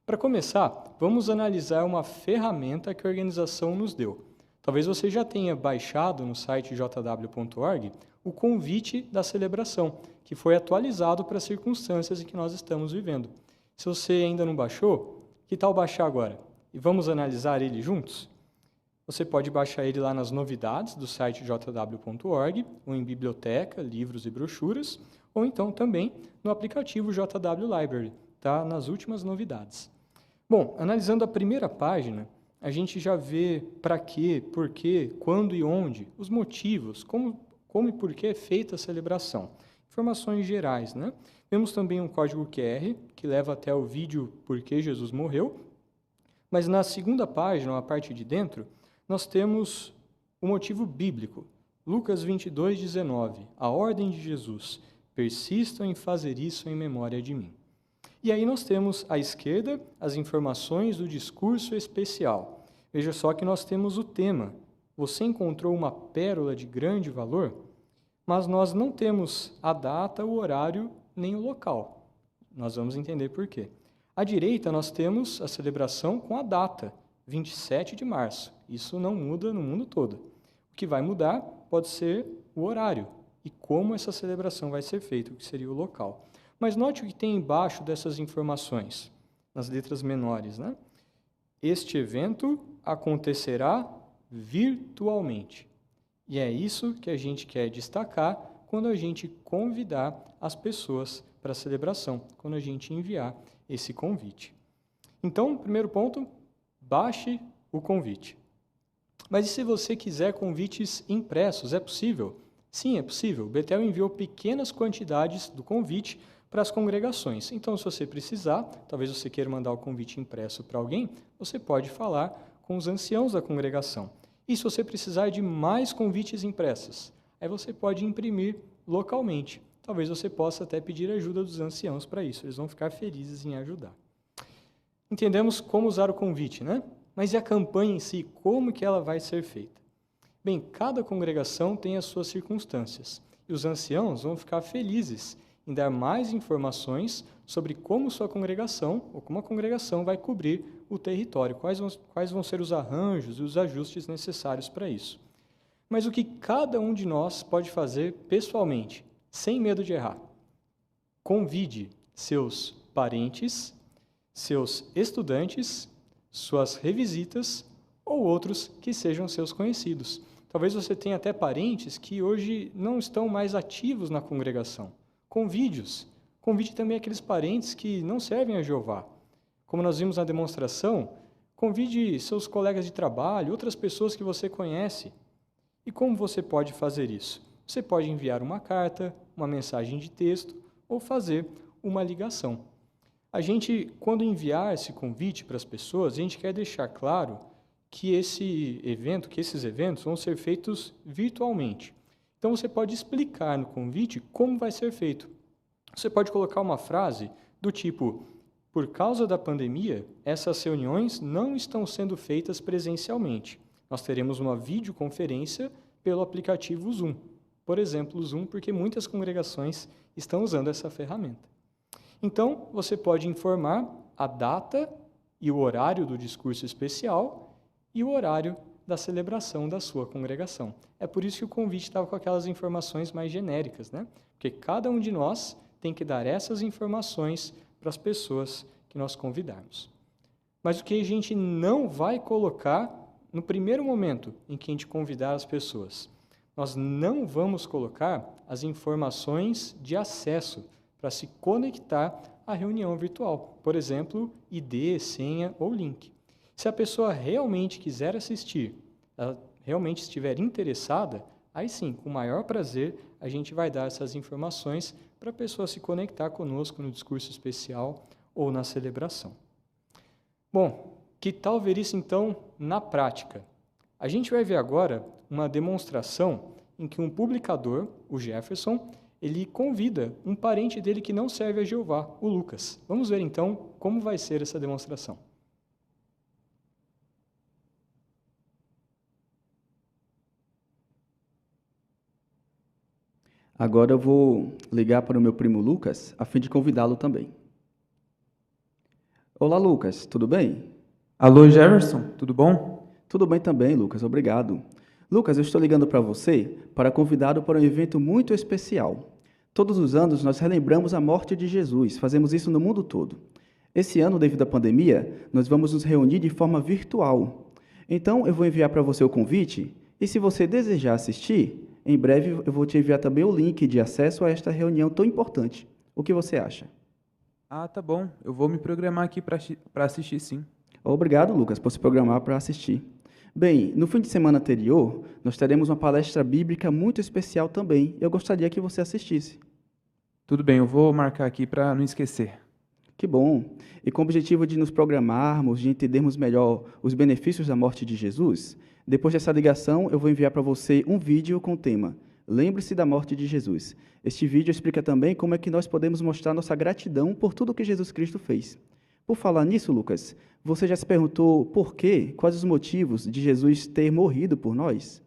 Para começar, vamos analisar uma ferramenta que a organização nos deu. Talvez você já tenha baixado no site jw.org o convite da celebração, que foi atualizado para as circunstâncias em que nós estamos vivendo. Se você ainda não baixou, que tal baixar agora? E vamos analisar ele juntos? Você pode baixar ele lá nas novidades do site jw.org, ou em biblioteca, livros e brochuras, ou então também no aplicativo JW Library, tá? Nas últimas novidades. Bom, analisando a primeira página, a gente já vê para quê, por quê, quando e onde, os motivos, como e por que é feita a celebração. Informações gerais, né? Vemos também um código QR, que leva até o vídeo Por que Jesus morreu, mas na segunda página, a parte de dentro, nós temos o motivo bíblico. Lucas 22, 19, a ordem de Jesus. Persistam em fazer isso em memória de mim. E aí nós temos à esquerda as informações do discurso especial. Veja só que nós temos o tema. Você encontrou uma pérola de grande valor? Mas nós não temos a data, o horário, nem o local. Nós vamos entender por quê. À direita nós temos a celebração com a data, 27 de março. Isso não muda no mundo todo. O que vai mudar pode ser o horário e como essa celebração vai ser feita, o que seria o local. Mas note o que tem embaixo dessas informações, nas letras menores, né? Este evento acontecerá virtualmente. E é isso que a gente quer destacar quando a gente convidar as pessoas para a celebração, quando a gente enviar esse convite. Então, primeiro ponto, baixe o convite. Mas e se você quiser convites impressos, é possível? Sim, é possível. O Betel enviou pequenas quantidades do convite para as congregações. Então, se você precisar, talvez você queira mandar o convite impresso para alguém, você pode falar com os anciãos da congregação. E se você precisar de mais convites impressos, aí você pode imprimir localmente. Talvez você possa até pedir ajuda dos anciãos para isso. Eles vão ficar felizes em ajudar. Entendemos como usar o convite, né? Mas e a campanha em si? Como que ela vai ser feita? Bem, cada congregação tem as suas circunstâncias, e os anciãos vão ficar felizes em dar mais informações sobre como sua congregação, ou como a congregação vai cobrir o território, quais vão ser os arranjos e os ajustes necessários para isso. Mas o que cada um de nós pode fazer pessoalmente, sem medo de errar? Convide seus parentes, seus estudantes, suas revisitas ou outros que sejam seus conhecidos. Talvez você tenha até parentes que hoje não estão mais ativos na congregação. Convide-os. Convide também aqueles parentes que não servem a Jeová. Como nós vimos na demonstração, convide seus colegas de trabalho, outras pessoas que você conhece. E como você pode fazer isso? Você pode enviar uma carta, uma mensagem de texto ou fazer uma ligação. A gente, quando enviar esse convite para as pessoas, a gente quer deixar claro que esses eventos vão ser feitos virtualmente. Então você pode explicar no convite como vai ser feito. Você pode colocar uma frase do tipo: por causa da pandemia, essas reuniões não estão sendo feitas presencialmente. Nós teremos uma videoconferência pelo aplicativo Zoom. Por exemplo, o Zoom, porque muitas congregações estão usando essa ferramenta. Então, você pode informar a data e o horário do discurso especial e o horário da celebração da sua congregação. É por isso que o convite estava com aquelas informações mais genéricas, né? Porque cada um de nós tem que dar essas informações para as pessoas que nós convidarmos. Mas o que a gente não vai colocar no primeiro momento em que a gente convidar as pessoas? Nós não vamos colocar as informações de acesso para se conectar à reunião virtual. Por exemplo, ID, senha ou link. Se a pessoa realmente quiser assistir, ela realmente estiver interessada, aí sim, com o maior prazer, a gente vai dar essas informações para a pessoa se conectar conosco no discurso especial ou na celebração. Bom, que tal ver isso então na prática? A gente vai ver agora uma demonstração em que um publicador, o Jefferson, ele convida um parente dele que não serve a Jeová, o Lucas. Vamos ver então como vai ser essa demonstração. Agora eu vou ligar para o meu primo Lucas, a fim de convidá-lo também. Olá, Lucas, tudo bem? Alô, Jefferson, tudo bom? Tudo bem também, Lucas, obrigado. Lucas, eu estou ligando para você para convidá-lo para um evento muito especial. Todos os anos nós relembramos a morte de Jesus, fazemos isso no mundo todo. Esse ano, devido à pandemia, nós vamos nos reunir de forma virtual. Então, eu vou enviar para você o convite e, se você desejar assistir, em breve eu vou te enviar também o link de acesso a esta reunião tão importante. O que você acha? Ah, tá bom. Eu vou me programar aqui para assistir, sim. Obrigado, Lucas, por se programar para assistir. Bem, no fim de semana anterior, nós teremos uma palestra bíblica muito especial também. Eu gostaria que você assistisse. Tudo bem, eu vou marcar aqui para não esquecer. Que bom! E com o objetivo de nos programarmos, de entendermos melhor os benefícios da morte de Jesus, depois dessa ligação, eu vou enviar para você um vídeo com o tema Lembre-se da morte de Jesus. Este vídeo explica também como é que nós podemos mostrar nossa gratidão por tudo que Jesus Cristo fez. Por falar nisso, Lucas, você já se perguntou por quê? Quais os motivos de Jesus ter morrido por nós?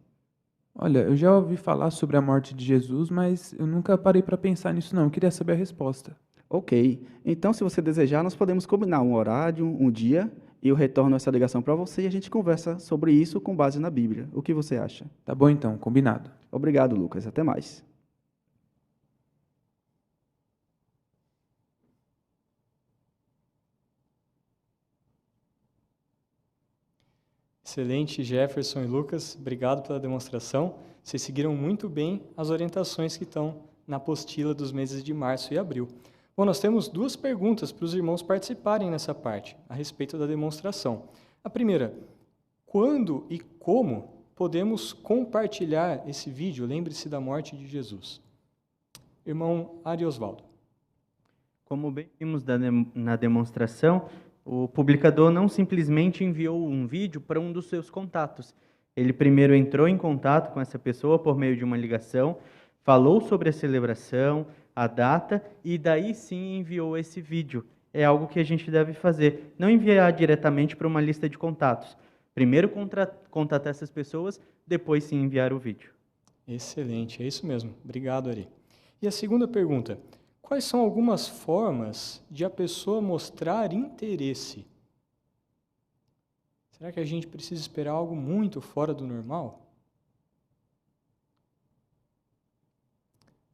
Olha, eu já ouvi falar sobre a morte de Jesus, mas eu nunca parei para pensar nisso não. Eu queria saber a resposta. Ok. Então, se você desejar, nós podemos combinar um horário, um dia, e eu retorno essa ligação para você e a gente conversa sobre isso com base na Bíblia. O que você acha? Tá bom então, combinado. Obrigado, Lucas. Até mais. Excelente, Jefferson e Lucas. Obrigado pela demonstração. Vocês seguiram muito bem as orientações que estão na apostila dos meses de março e abril. Bom, nós temos duas perguntas para os irmãos participarem nessa parte, a respeito da demonstração. A primeira, quando e como podemos compartilhar esse vídeo? Lembre-se da morte de Jesus. Irmão Ari Osvaldo. Como bem vimos na demonstração, o publicador não simplesmente enviou um vídeo para um dos seus contatos. Ele primeiro entrou em contato com essa pessoa por meio de uma ligação, falou sobre a celebração, a data, e daí sim enviou esse vídeo. É algo que a gente deve fazer. Não enviar diretamente para uma lista de contatos. Primeiro contatar essas pessoas, depois sim enviar o vídeo. Excelente, é isso mesmo. Obrigado, Ari. E a segunda pergunta, quais são algumas formas de a pessoa mostrar interesse? Será que a gente precisa esperar algo muito fora do normal?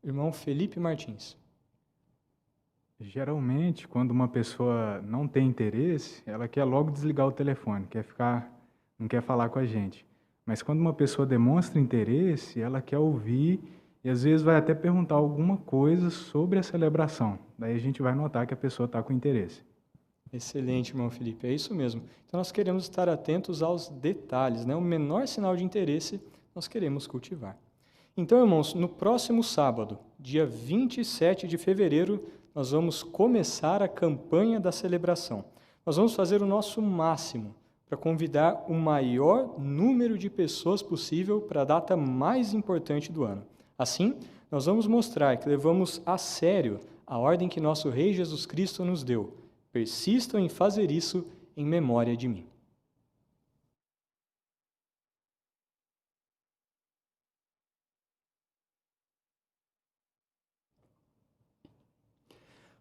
Irmão Felipe Martins. Geralmente, quando uma pessoa não tem interesse, ela quer logo desligar o telefone, não quer falar com a gente. Mas quando uma pessoa demonstra interesse, ela quer ouvir e às vezes vai até perguntar alguma coisa sobre a celebração. Daí a gente vai notar que a pessoa está com interesse. Excelente, irmão Felipe, é isso mesmo. Então nós queremos estar atentos aos detalhes, né? O menor sinal de interesse nós queremos cultivar. Então, irmãos, no próximo sábado, dia 27 de fevereiro, nós vamos começar a campanha da celebração. Nós vamos fazer o nosso máximo para convidar o maior número de pessoas possível para a data mais importante do ano, Assim, nós vamos mostrar que levamos a sério a ordem que nosso Rei Jesus Cristo nos deu. Persistam em fazer isso em memória de mim.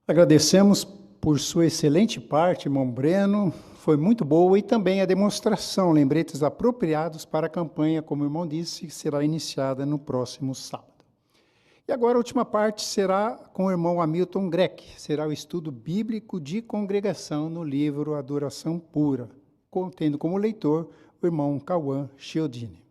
Agradecemos por sua excelente parte, irmão Breno. Foi muito boa e também a demonstração, lembretes apropriados para a campanha, como o irmão disse, que será iniciada no próximo sábado. E agora a última parte será com o irmão Hamilton Greck. Será o estudo bíblico de congregação no livro Adoração Pura, contendo como leitor o irmão Cauã Chiodini.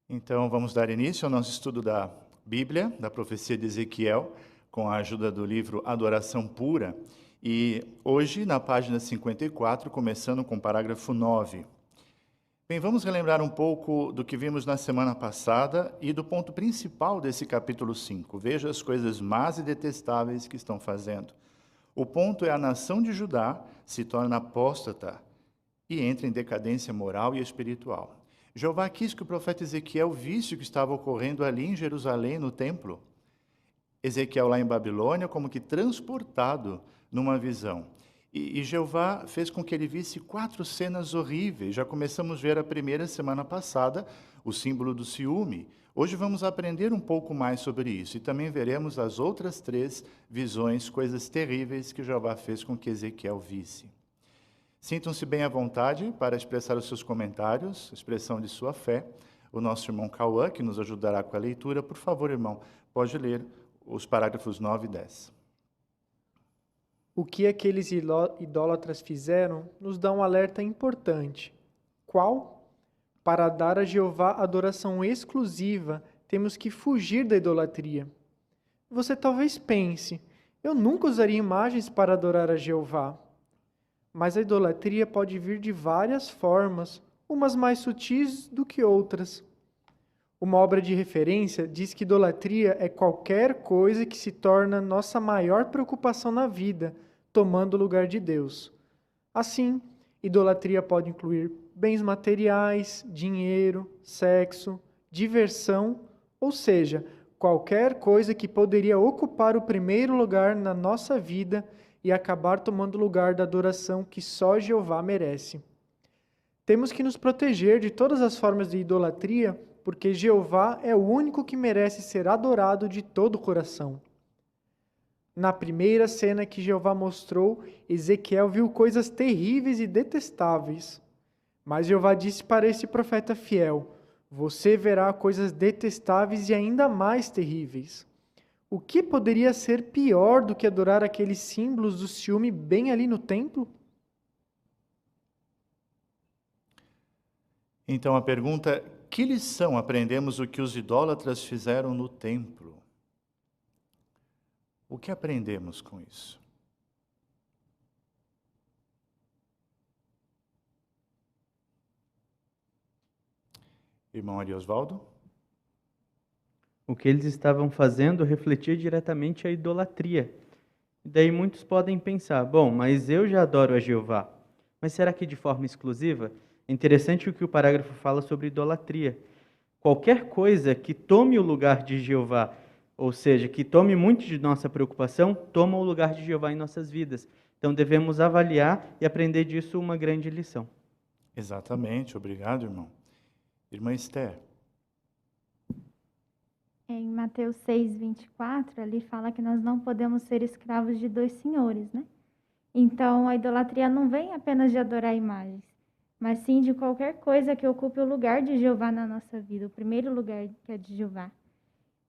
Então, vamos dar início ao nosso estudo da Bíblia, da profecia de Ezequiel, com a ajuda do livro Adoração Pura. E hoje, na página 54, começando com o parágrafo 9. Bem, vamos relembrar um pouco do que vimos na semana passada e do ponto principal desse capítulo 5. Veja as coisas más e detestáveis que estão fazendo. O ponto é a nação de Judá se torna apóstata e entra em decadência moral e espiritual. Jeová quis que o profeta Ezequiel visse o que estava ocorrendo ali em Jerusalém, no templo. Ezequiel lá em Babilônia, como que transportado numa visão. E Jeová fez com que ele visse 4 cenas horríveis. Já começamos a ver a primeira semana passada, o símbolo do ciúme. Hoje vamos aprender um pouco mais sobre isso. E também veremos as outras 3 visões, coisas terríveis que Jeová fez com que Ezequiel visse. Sintam-se bem à vontade para expressar os seus comentários, expressão de sua fé. O nosso irmão Cauã, que nos ajudará com a leitura. Por favor, irmão, pode ler os parágrafos 9 e 10. O que aqueles idólatras fizeram nos dá um alerta importante. Qual? Para dar a Jeová adoração exclusiva, temos que fugir da idolatria. Você talvez pense, eu nunca usaria imagens para adorar a Jeová. Mas a idolatria pode vir de várias formas, umas mais sutis do que outras. Uma obra de referência diz que idolatria é qualquer coisa que se torna nossa maior preocupação na vida, tomando o lugar de Deus. Assim, idolatria pode incluir bens materiais, dinheiro, sexo, diversão, ou seja, qualquer coisa que poderia ocupar o primeiro lugar na nossa vida e acabar tomando o lugar da adoração que só Jeová merece. Temos que nos proteger de todas as formas de idolatria, porque Jeová é o único que merece ser adorado de todo o coração. Na primeira cena que Jeová mostrou, Ezequiel viu coisas terríveis e detestáveis. Mas Jeová disse para esse profeta fiel, você verá coisas detestáveis e ainda mais terríveis. O que poderia ser pior do que adorar aqueles símbolos do ciúme bem ali no templo? Então a pergunta, que lição aprendemos o que os idólatras fizeram no templo? O que aprendemos com isso? Irmão Ariosvaldo? O que eles estavam fazendo refletia diretamente a idolatria. E daí muitos podem pensar, bom, mas eu já adoro a Jeová. Mas será que de forma exclusiva? É interessante o que o parágrafo fala sobre idolatria. Qualquer coisa que tome o lugar de Jeová, ou seja, que tome muito de nossa preocupação, toma o lugar de Jeová em nossas vidas. Então devemos avaliar e aprender disso uma grande lição. Exatamente, obrigado, irmão. Irmã Esther. Em Mateus 6, 24, ali fala que nós não podemos ser escravos de 2 senhores, né? Então, a idolatria não vem apenas de adorar imagens, mas sim de qualquer coisa que ocupe o lugar de Jeová na nossa vida, o primeiro lugar que é de Jeová.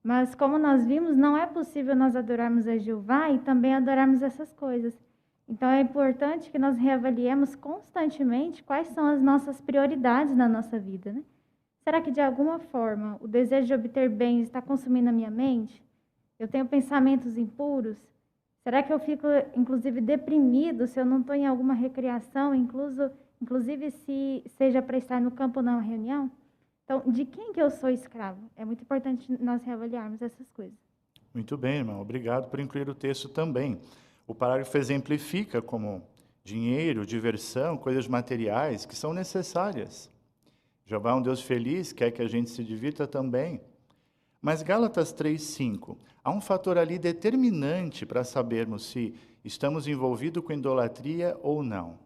Mas, como nós vimos, não é possível nós adorarmos a Jeová e também adorarmos essas coisas. Então, é importante que nós reavaliemos constantemente quais são as nossas prioridades na nossa vida, né? Será que, de alguma forma, o desejo de obter bens está consumindo a minha mente? Eu tenho pensamentos impuros? Será que eu fico, inclusive, deprimido se eu não estou em alguma recreação, inclusive se seja para estar no campo ou na reunião? Então, de quem que eu sou escravo? É muito importante nós reavaliarmos essas coisas. Muito bem, irmão. Obrigado por incluir o texto também. O parágrafo exemplifica como dinheiro, diversão, coisas materiais que são necessárias. Jeová é um Deus feliz, quer que a gente se divirta também. Mas Gálatas 3:5, há um fator ali determinante para sabermos se estamos envolvidos com idolatria ou não.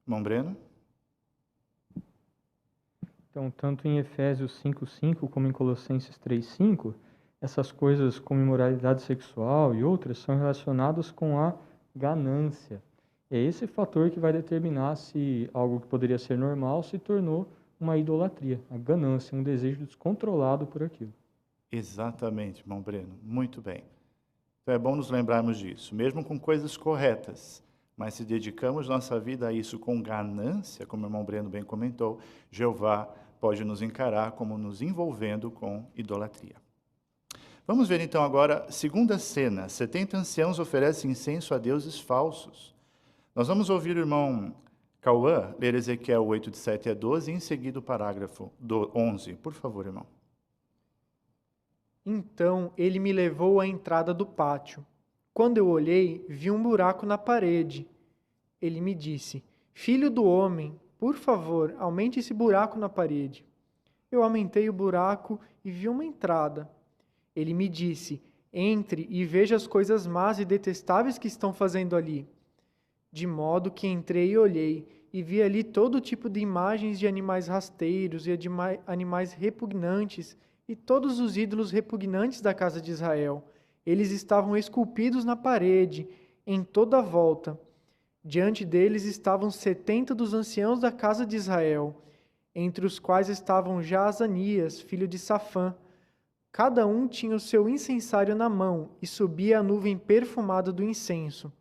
Irmão Breno? Então, tanto em Efésios 5:5 como em Colossenses 3:5, essas coisas como imoralidade sexual e outras são relacionadas com a ganância. É esse fator que vai determinar se algo que poderia ser normal se tornou uma idolatria, a ganância, um desejo descontrolado por aquilo. Exatamente, irmão Breno. Muito bem. Então é bom nos lembrarmos disso, mesmo com coisas corretas. Mas se dedicamos nossa vida a isso com ganância, como o irmão Breno bem comentou, Jeová pode nos encarar como nos envolvendo com idolatria. Vamos ver então agora a segunda cena. 70 anciãos oferecem incenso a deuses falsos. Nós vamos ouvir o irmão Cauã ler Ezequiel 8, de 7 a 12, e em seguida o parágrafo 11. Por favor, irmão. Então ele me levou à entrada do pátio. Quando eu olhei, vi um buraco na parede. Ele me disse: Filho do homem, por favor, aumente esse buraco na parede. Eu aumentei o buraco e vi uma entrada. Ele me disse: Entre e veja as coisas más e detestáveis que estão fazendo ali. De modo que entrei e olhei, e vi ali todo tipo de imagens de animais rasteiros e de animais repugnantes, e todos os ídolos repugnantes da casa de Israel. Eles estavam esculpidos na parede, em toda a volta. Diante deles estavam 70 dos anciãos da casa de Israel, entre os quais estavam Jaazanias, filho de Safã. Cada um tinha o seu incensário na mão, e subia a nuvem perfumada do incenso.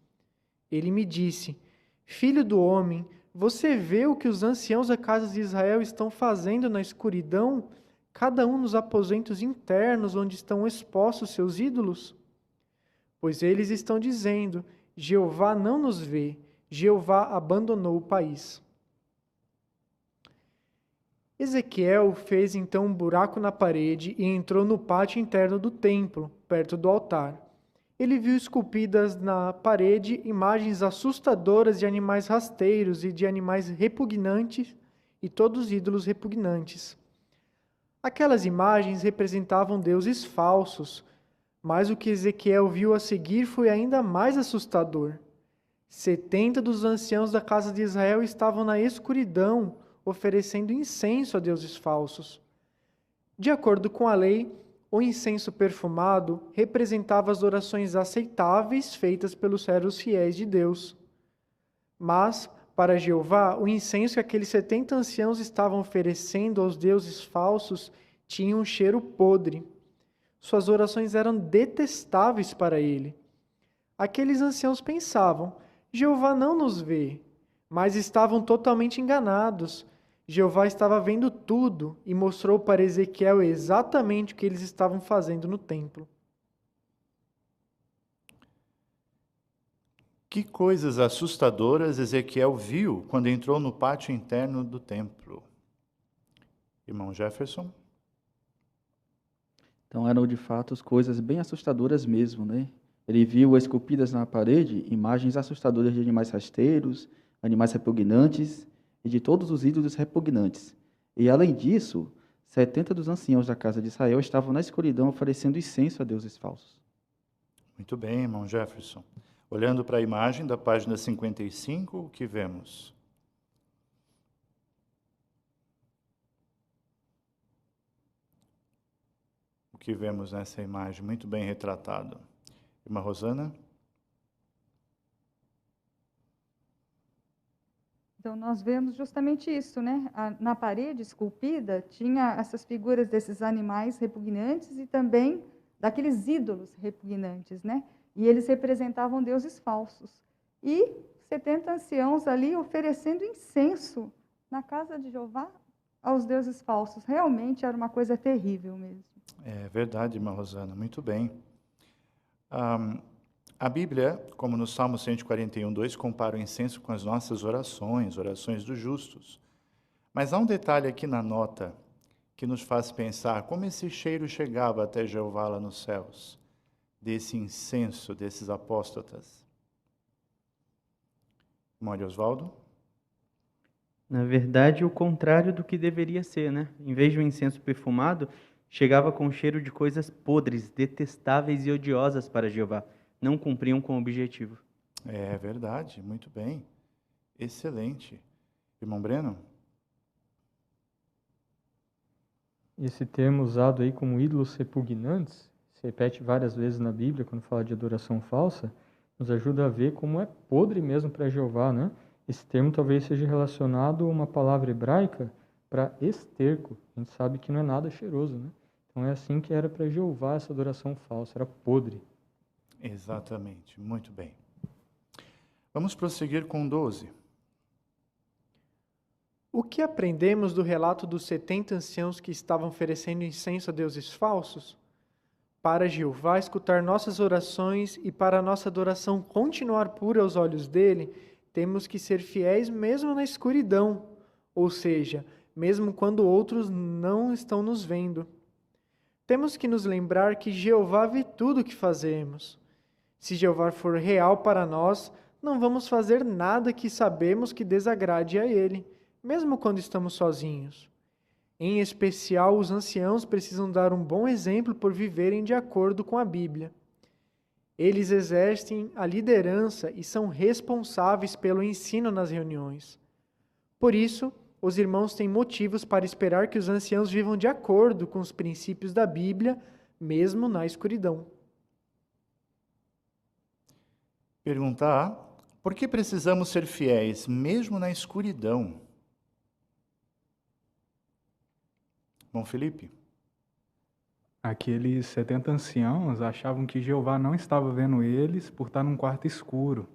Ele me disse: Filho do homem, você vê o que os anciãos da casa de Israel estão fazendo na escuridão, cada um nos aposentos internos onde estão expostos seus ídolos? Pois eles estão dizendo: Jeová não nos vê, Jeová abandonou o país. Ezequiel fez então um buraco na parede e entrou no pátio interno do templo, perto do altar. Ele viu esculpidas na parede imagens assustadoras de animais rasteiros e de animais repugnantes e todos ídolos repugnantes. Aquelas imagens representavam deuses falsos, mas o que Ezequiel viu a seguir foi ainda mais assustador. 70 dos anciãos da casa de Israel estavam na escuridão, oferecendo incenso a deuses falsos. De acordo com a lei, o incenso perfumado representava as orações aceitáveis feitas pelos servos fiéis de Deus. Mas, para Jeová, o incenso que aqueles 70 anciãos estavam oferecendo aos deuses falsos tinha um cheiro podre. Suas orações eram detestáveis para ele. Aqueles anciãos pensavam: Jeová não nos vê, mas estavam totalmente enganados. Jeová estava vendo tudo e mostrou para Ezequiel exatamente o que eles estavam fazendo no templo. Que coisas assustadoras Ezequiel viu quando entrou no pátio interno do templo? Irmão Jefferson? Então eram de fato coisas bem assustadoras mesmo, né? Ele viu esculpidas na parede imagens assustadoras de animais rasteiros, animais repugnantes e de todos os ídolos repugnantes. E além disso, 70 dos anciãos da casa de Israel estavam na escuridão oferecendo incenso a deuses falsos. Muito bem, irmão Jefferson. Olhando para a imagem da página 55, o que vemos? O que vemos nessa imagem? Muito bem retratado. Irmã Rosana? Então, nós vemos justamente isso, né? Na parede esculpida tinha essas figuras desses animais repugnantes e também daqueles ídolos repugnantes, né? E eles representavam deuses falsos. E 70 anciãos ali oferecendo incenso na casa de Jeová aos deuses falsos. Realmente era uma coisa terrível mesmo. É verdade, irmã Rosana, muito bem. A Bíblia, como no Salmo 141:2, compara o incenso com as nossas orações dos justos. Mas há um detalhe aqui na nota que nos faz pensar como esse cheiro chegava até Jeová lá nos céus, desse incenso desses apóstatas. Mário Osvaldo? Na verdade, o contrário do que deveria ser, né? Em vez de um incenso perfumado, chegava com cheiro de coisas podres, detestáveis e odiosas para Jeová. Não cumpriam com o objetivo. É verdade, muito bem. Excelente. Irmão Breno? Esse termo usado aí como ídolos repugnantes, se repete várias vezes na Bíblia quando fala de adoração falsa, nos ajuda a ver como é podre mesmo para Jeová, né? Esse termo talvez seja relacionado a uma palavra hebraica para esterco. A gente sabe que não é nada cheiroso, né? Então é assim que era para Jeová essa adoração falsa, era podre. Exatamente, muito bem. Vamos prosseguir com 12. O que aprendemos do relato dos 70 anciãos que estavam oferecendo incenso a deuses falsos? Para Jeová escutar nossas orações e para a nossa adoração continuar pura aos olhos dele, temos que ser fiéis mesmo na escuridão, ou seja, mesmo quando outros não estão nos vendo. Temos que nos lembrar que Jeová vê tudo o que fazemos. Se Jeová for real para nós, não vamos fazer nada que sabemos que desagrade a ele, mesmo quando estamos sozinhos. Em especial, os anciãos precisam dar um bom exemplo por viverem de acordo com a Bíblia. Eles exercem a liderança e são responsáveis pelo ensino nas reuniões. Por isso, os irmãos têm motivos para esperar que os anciãos vivam de acordo com os princípios da Bíblia, mesmo na escuridão. Pergunta A. Por que precisamos ser fiéis, mesmo na escuridão? Bom, Felipe? Aqueles 70 anciãos achavam que Jeová não estava vendo eles por estar num quarto escuro.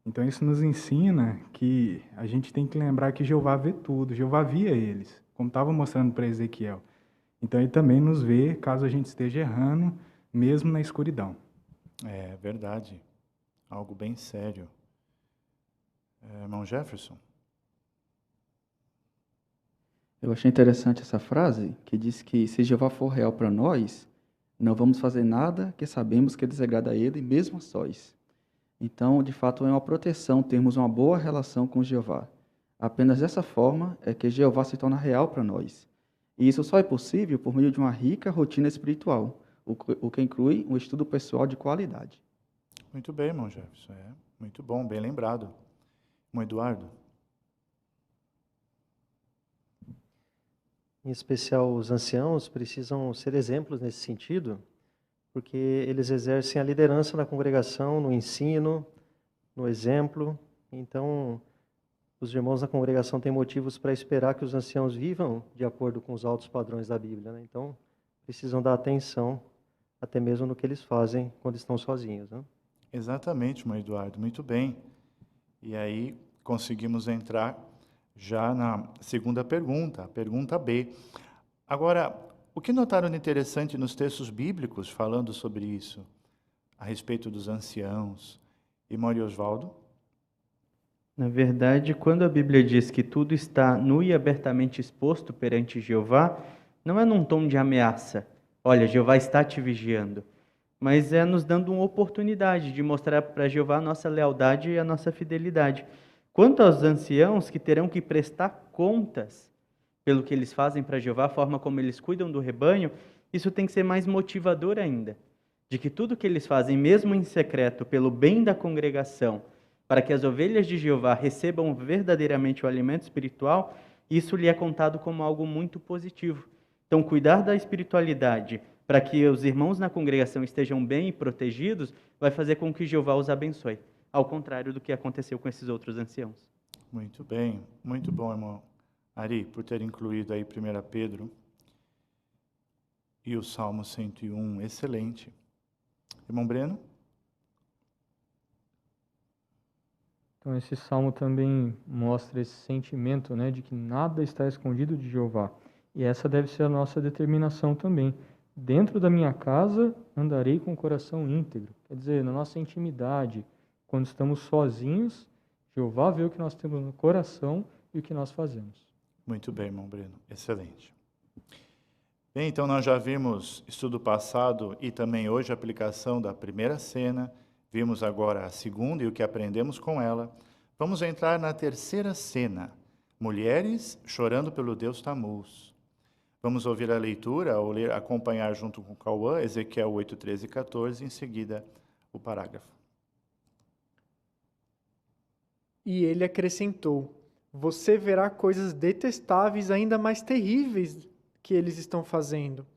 Então isso nos ensina que a gente tem que lembrar que Jeová vê tudo. Jeová via eles, como estava mostrando para Ezequiel. Então ele também nos vê caso a gente esteja errando, mesmo na escuridão. É verdade. Algo bem sério. Irmão Jefferson? Eu achei interessante essa frase, que diz que se Jeová for real para nós, não vamos fazer nada que sabemos que desagrada a ele, mesmo a sós. Então, de fato, é uma proteção termos uma boa relação com Jeová. Apenas dessa forma é que Jeová se torna real para nós. E isso só é possível por meio de uma rica rotina espiritual, o que inclui um estudo pessoal de qualidade. Muito bem, irmão Jefferson. Muito bom, bem lembrado. Irmão Eduardo? Em especial, os anciãos precisam ser exemplos nesse sentido, porque eles exercem a liderança na congregação, no ensino, no exemplo. Então, os irmãos da congregação têm motivos para esperar que os anciãos vivam de acordo com os altos padrões da Bíblia, né? Então, precisam dar atenção até mesmo no que eles fazem quando estão sozinhos, né? Exatamente, irmão Eduardo, muito bem. E aí conseguimos entrar já na segunda pergunta, a pergunta B. Agora, o que notaram de interessante nos textos bíblicos falando sobre isso, a respeito dos anciãos? E Mário Osvaldo? Na verdade, quando a Bíblia diz que tudo está nu e abertamente exposto perante Jeová, não é num tom de ameaça. Olha, Jeová está te vigiando. Mas é nos dando uma oportunidade de mostrar para Jeová a nossa lealdade e a nossa fidelidade. Quanto aos anciãos que terão que prestar contas pelo que eles fazem para Jeová, a forma como eles cuidam do rebanho, isso tem que ser mais motivador ainda. De que tudo que eles fazem, mesmo em secreto, pelo bem da congregação, para que as ovelhas de Jeová recebam verdadeiramente o alimento espiritual, isso lhe é contado como algo muito positivo. Então, cuidar da espiritualidade para que os irmãos na congregação estejam bem e protegidos, vai fazer com que Jeová os abençoe, ao contrário do que aconteceu com esses outros anciãos. Muito bem, muito bom, irmão Ari, por ter incluído aí 1 Pedro e o Salmo 101, excelente. Irmão Breno? Então esse salmo também mostra esse sentimento, né, de que nada está escondido de Jeová. E essa deve ser a nossa determinação também. Dentro da minha casa andarei com o coração íntegro. Quer dizer, na nossa intimidade, quando estamos sozinhos, Jeová vê o que nós temos no coração e o que nós fazemos. Muito bem, irmão Breno. Excelente. Bem, então nós já vimos estudo passado e também hoje a aplicação da primeira cena, vimos agora a segunda e o que aprendemos com ela. Vamos entrar na terceira cena, mulheres chorando pelo deus Tamuz. Vamos ouvir a leitura, ou acompanhar junto com o Cauã, Ezequiel 8, 13 e 14, em seguida o parágrafo. E ele acrescentou: você verá coisas detestáveis ainda mais terríveis que eles estão fazendo.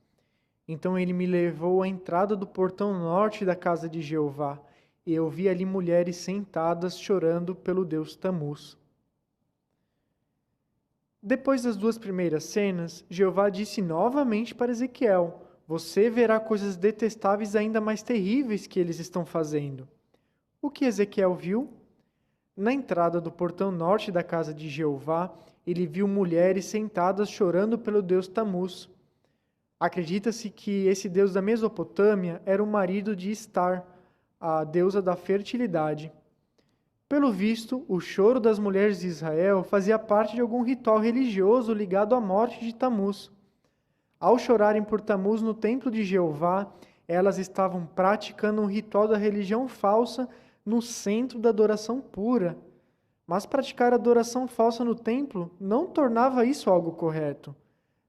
Então ele me levou à entrada do portão norte da casa de Jeová, e eu vi ali mulheres sentadas chorando pelo deus Tamuz. Depois das duas primeiras cenas, Jeová disse novamente para Ezequiel: você verá coisas detestáveis ainda mais terríveis que eles estão fazendo. O que Ezequiel viu? Na entrada do portão norte da casa de Jeová, ele viu mulheres sentadas chorando pelo deus Tamuz. Acredita-se que esse deus da Mesopotâmia era o marido de Estar, a deusa da fertilidade. Pelo visto, o choro das mulheres de Israel fazia parte de algum ritual religioso ligado à morte de Tamuz. Ao chorarem por Tamuz no templo de Jeová, elas estavam praticando um ritual da religião falsa no centro da adoração pura. Mas praticar adoração falsa no templo não tornava isso algo correto.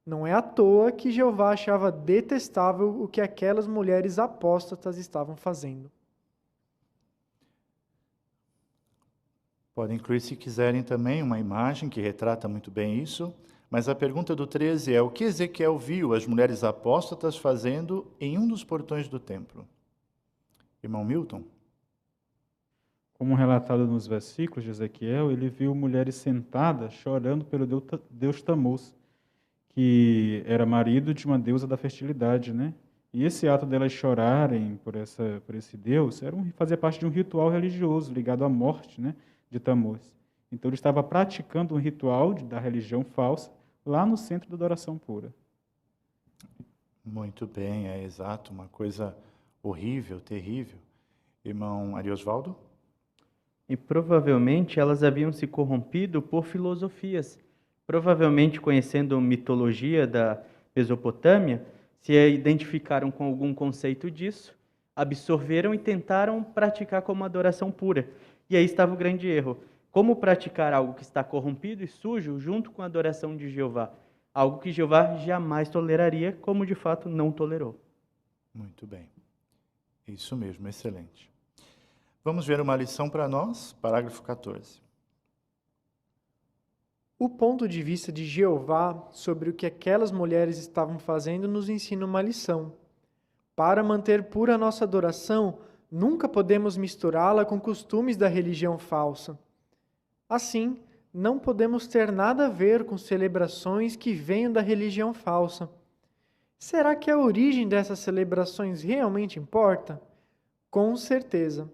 Não é à toa que Jeová achava detestável o que aquelas mulheres apóstatas estavam fazendo. Podem incluir, se quiserem, também uma imagem que retrata muito bem isso, mas a pergunta do 13 é: o que Ezequiel viu as mulheres apóstatas fazendo em um dos portões do templo? Irmão Milton? Como relatado nos versículos de Ezequiel, ele viu mulheres sentadas chorando pelo deus Tamuz, que era marido de uma deusa da fertilidade, né? E esse ato delas chorarem por esse deus fazia parte de um ritual religioso ligado à morte, né, de Tamuz. Então ele estava praticando um ritual da religião falsa lá no centro da adoração pura. Muito bem, é exato, uma coisa horrível, terrível. Irmão Ariosvaldo? E provavelmente elas haviam se corrompido por filosofias. Provavelmente, conhecendo a mitologia da Mesopotâmia, se identificaram com algum conceito disso, absorveram e tentaram praticar como adoração pura. E aí estava o grande erro. Como praticar algo que está corrompido e sujo junto com a adoração de Jeová? Algo que Jeová jamais toleraria, como de fato não tolerou. Muito bem. Isso mesmo, excelente. Vamos ver uma lição para nós, parágrafo 14. O ponto de vista de Jeová sobre o que aquelas mulheres estavam fazendo nos ensina uma lição. Para manter pura a nossa adoração, nunca podemos misturá-la com costumes da religião falsa. Assim, não podemos ter nada a ver com celebrações que venham da religião falsa. Será que a origem dessas celebrações realmente importa? Com certeza.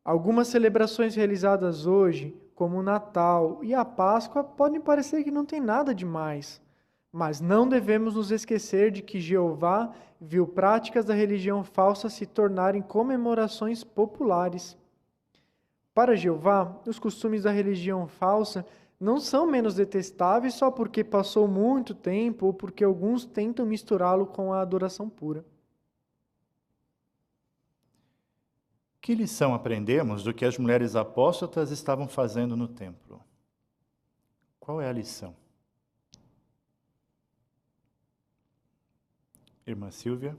Algumas celebrações realizadas hoje, como o Natal e a Páscoa, podem parecer que não tem nada demais. Mas não devemos nos esquecer de que Jeová viu práticas da religião falsa se tornarem comemorações populares. Para Jeová, os costumes da religião falsa não são menos detestáveis só porque passou muito tempo ou porque alguns tentam misturá-lo com a adoração pura. Que lição aprendemos do que as mulheres apóstatas estavam fazendo no templo? Qual é a lição? Irmã Silvia?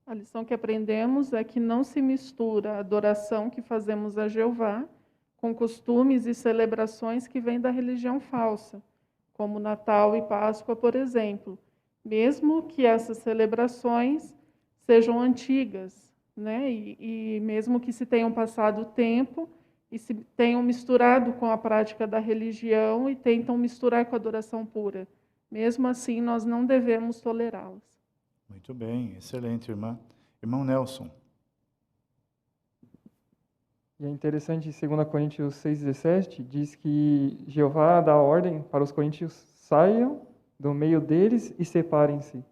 A lição que aprendemos é que não se mistura a adoração que fazemos a Jeová com costumes e celebrações que vêm da religião falsa, como Natal e Páscoa, por exemplo, mesmo que essas celebrações sejam antigas, né? E mesmo que se tenham passado o tempo e se tenham misturado com a prática da religião e tentam misturar com a adoração pura. Mesmo assim, nós não devemos tolerá-las. Muito bem, excelente, irmã. Irmão Nelson. E é interessante, em 2 Coríntios 6,17, diz que Jeová dá ordem para os coríntios: saiam do meio deles e separem-se.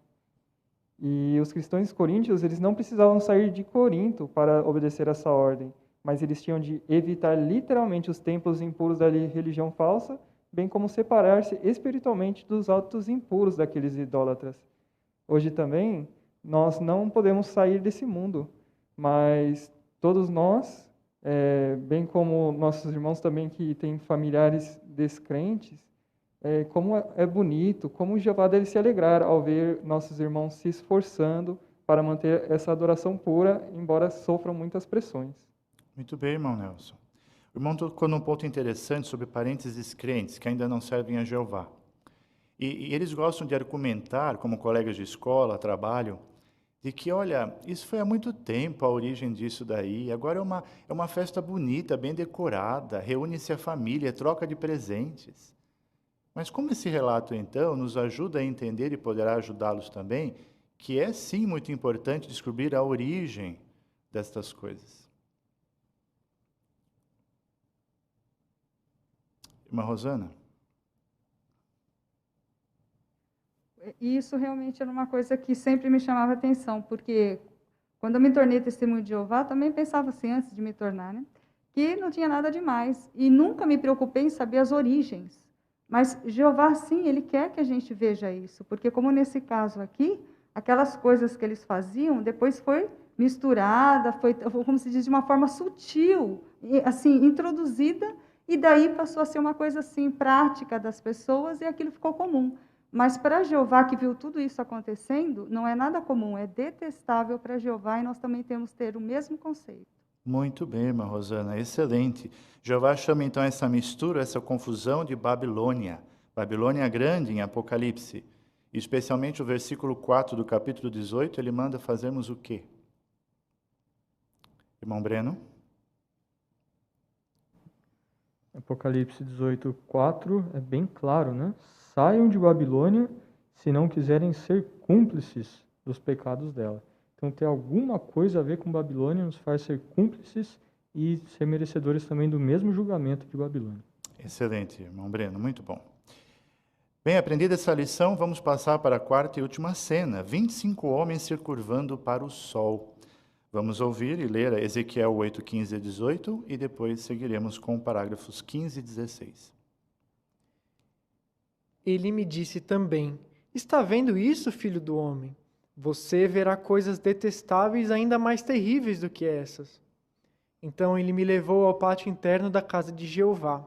E os cristãos coríntios, eles não precisavam sair de Corinto para obedecer essa ordem, mas eles tinham de evitar literalmente os templos impuros da religião falsa, bem como separar-se espiritualmente dos atos impuros daqueles idólatras. Hoje também, nós não podemos sair desse mundo, mas todos nós, bem como nossos irmãos também que têm familiares descrentes, como é bonito, como Jeová deve se alegrar ao ver nossos irmãos se esforçando para manter essa adoração pura, embora sofram muitas pressões. Muito bem, irmão Nelson. O irmão tocou num ponto interessante sobre parentes descrentes que ainda não servem a Jeová. E eles gostam de argumentar, como colegas de escola, trabalho, de que, olha, isso foi há muito tempo a origem disso daí, agora é uma festa bonita, bem decorada, reúne-se a família, troca de presentes. Mas como esse relato, então, nos ajuda a entender e poderá ajudá-los também, que é sim muito importante descobrir a origem destas coisas. Irmã Rosana? E isso realmente era uma coisa que sempre me chamava atenção, porque quando eu me tornei testemunho de Jeová, também pensava assim, antes de me tornar, né, que não tinha nada demais. E nunca me preocupei em saber as origens. Mas Jeová, sim, ele quer que a gente veja isso, porque como nesse caso aqui, aquelas coisas que eles faziam, depois foi misturada, foi, como se diz, de uma forma sutil, assim, introduzida, e daí passou a ser uma coisa assim, prática das pessoas, e aquilo ficou comum. Mas para Jeová, que viu tudo isso acontecendo, não é nada comum, é detestável para Jeová, e nós também temos que ter o mesmo conceito. Muito bem, irmã Rosana, excelente. Jeová chama então essa mistura, essa confusão de Babilônia. Babilônia grande em Apocalipse. Especialmente o versículo 4 do capítulo 18, ele manda fazermos o quê? Irmão Breno? Apocalipse 18, 4 é bem claro, né? Saiam de Babilônia se não quiserem ser cúmplices dos pecados dela. Então, ter alguma coisa a ver com Babilônia nos faz ser cúmplices e ser merecedores também do mesmo julgamento de Babilônia. Excelente, irmão Breno, muito bom. Bem, aprendida essa lição, vamos passar para a quarta e última cena. 25 homens se curvando para o sol. Vamos ouvir e ler Ezequiel 8, 15 e 18 e depois seguiremos com parágrafos 15 e 16. Ele me disse também: está vendo isso, filho do homem? Você verá coisas detestáveis ainda mais terríveis do que essas. Então ele me levou ao pátio interno da casa de Jeová.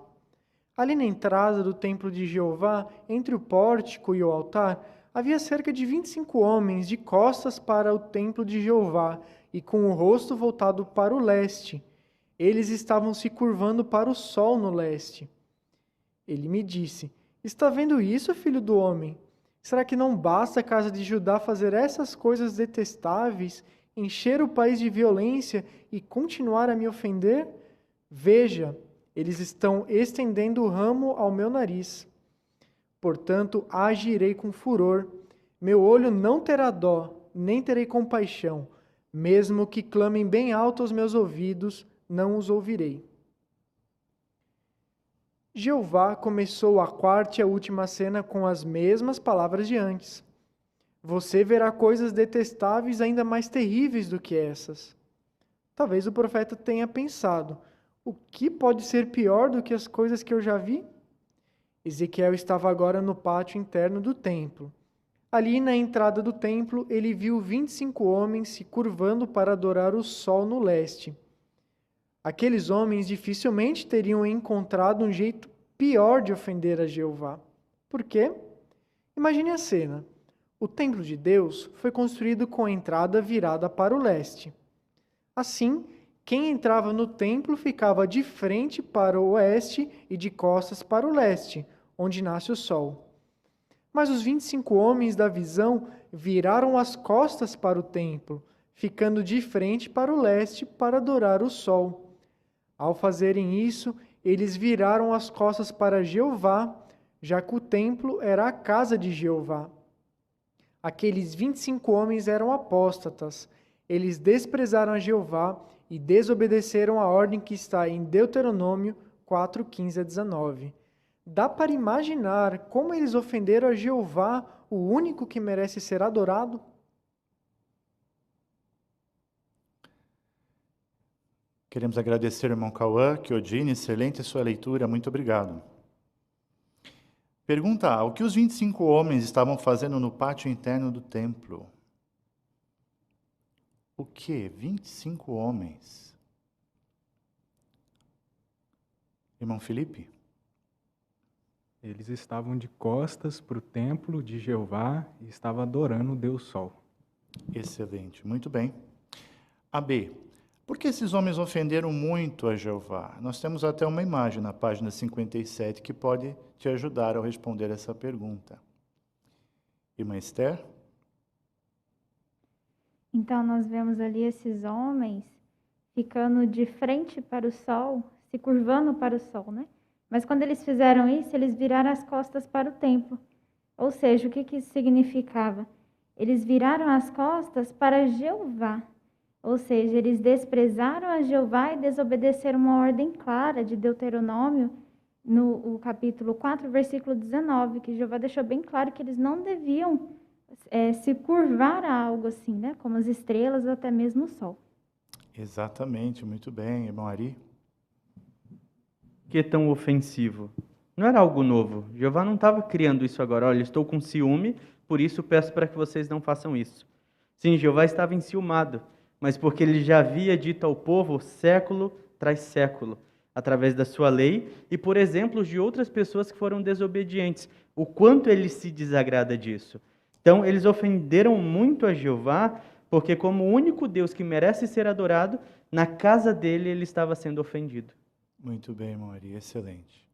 Ali na entrada do templo de Jeová, entre o pórtico e o altar, havia cerca de 25 homens de costas para o templo de Jeová e com o rosto voltado para o leste. Eles estavam se curvando para o sol no leste. Ele me disse: está vendo isso, filho do homem? Será que não basta a casa de Judá fazer essas coisas detestáveis, encher o país de violência e continuar a me ofender? Veja, eles estão estendendo o ramo ao meu nariz. Portanto, agirei com furor. Meu olho não terá dó, nem terei compaixão. Mesmo que clamem bem alto aos meus ouvidos, não os ouvirei. Jeová começou a quarta e a última cena com as mesmas palavras de antes. Você verá coisas detestáveis ainda mais terríveis do que essas. Talvez o profeta tenha pensado: o que pode ser pior do que as coisas que eu já vi? Ezequiel estava agora no pátio interno do templo. Ali na entrada do templo, ele viu 25 homens se curvando para adorar o sol no leste. Aqueles homens dificilmente teriam encontrado um jeito pior de ofender a Jeová. Por quê? Imagine a cena. O templo de Deus foi construído com a entrada virada para o leste. Assim, quem entrava no templo ficava de frente para o oeste e de costas para o leste, onde nasce o sol. Mas os 25 homens da visão viraram as costas para o templo, ficando de frente para o leste para adorar o sol. Ao fazerem isso, eles viraram as costas para Jeová, já que o templo era a casa de Jeová. Aqueles 25 homens eram apóstatas. Eles desprezaram a Jeová e desobedeceram a ordem que está em Deuteronômio 4, 15 a 19. Dá para imaginar como eles ofenderam a Jeová, o único que merece ser adorado? Queremos agradecer ao irmão Cauã, Chiodini, excelente sua leitura, muito obrigado. Pergunta A: o que os 25 homens estavam fazendo no pátio interno do templo? O que? 25 homens. Irmão Felipe? Eles estavam de costas para o templo de Jeová e estavam adorando o Deus Sol. Excelente, muito bem. A B: por que esses homens ofenderam muito a Jeová? Nós temos até uma imagem na página 57 que pode te ajudar a responder essa pergunta. Irmã Esther? Então, nós vemos ali esses homens ficando de frente para o sol, se curvando para o sol, né? Mas quando eles fizeram isso, eles viraram as costas para o templo. Ou seja, o que isso significava? Eles viraram as costas para Jeová. Ou seja, eles desprezaram a Jeová e desobedeceram uma ordem clara de Deuteronômio, no capítulo 4, versículo 19, que Jeová deixou bem claro que eles não deviam se curvar a algo assim, né? Como as estrelas ou até mesmo o sol. Exatamente, muito bem, irmão Ari. Que tão ofensivo? Não era algo novo. Jeová não estava criando isso agora. Olha, estou com ciúme, por isso peço para que vocês não façam isso. Sim, Jeová estava enciumado, mas porque ele já havia dito ao povo século tras século, através da sua lei e por exemplos de outras pessoas que foram desobedientes, o quanto ele se desagrada disso. Então, eles ofenderam muito a Jeová, porque como o único Deus que merece ser adorado, na casa dele ele estava sendo ofendido. Muito bem, irmão Ari, excelente.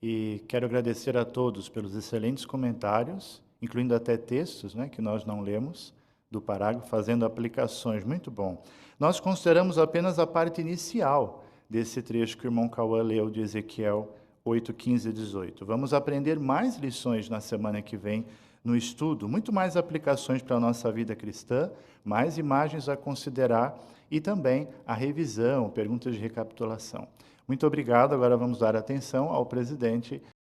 E quero agradecer a todos pelos excelentes comentários, incluindo até textos, né, que nós não lemos, do parágrafo, fazendo aplicações. Muito bom. Nós consideramos apenas a parte inicial desse trecho que o irmão Cauã leu de Ezequiel 8, 15 e 18. Vamos aprender mais lições na semana que vem no estudo, muito mais aplicações para a nossa vida cristã, mais imagens a considerar e também a revisão, perguntas de recapitulação. Muito obrigado. Agora vamos dar atenção ao presidente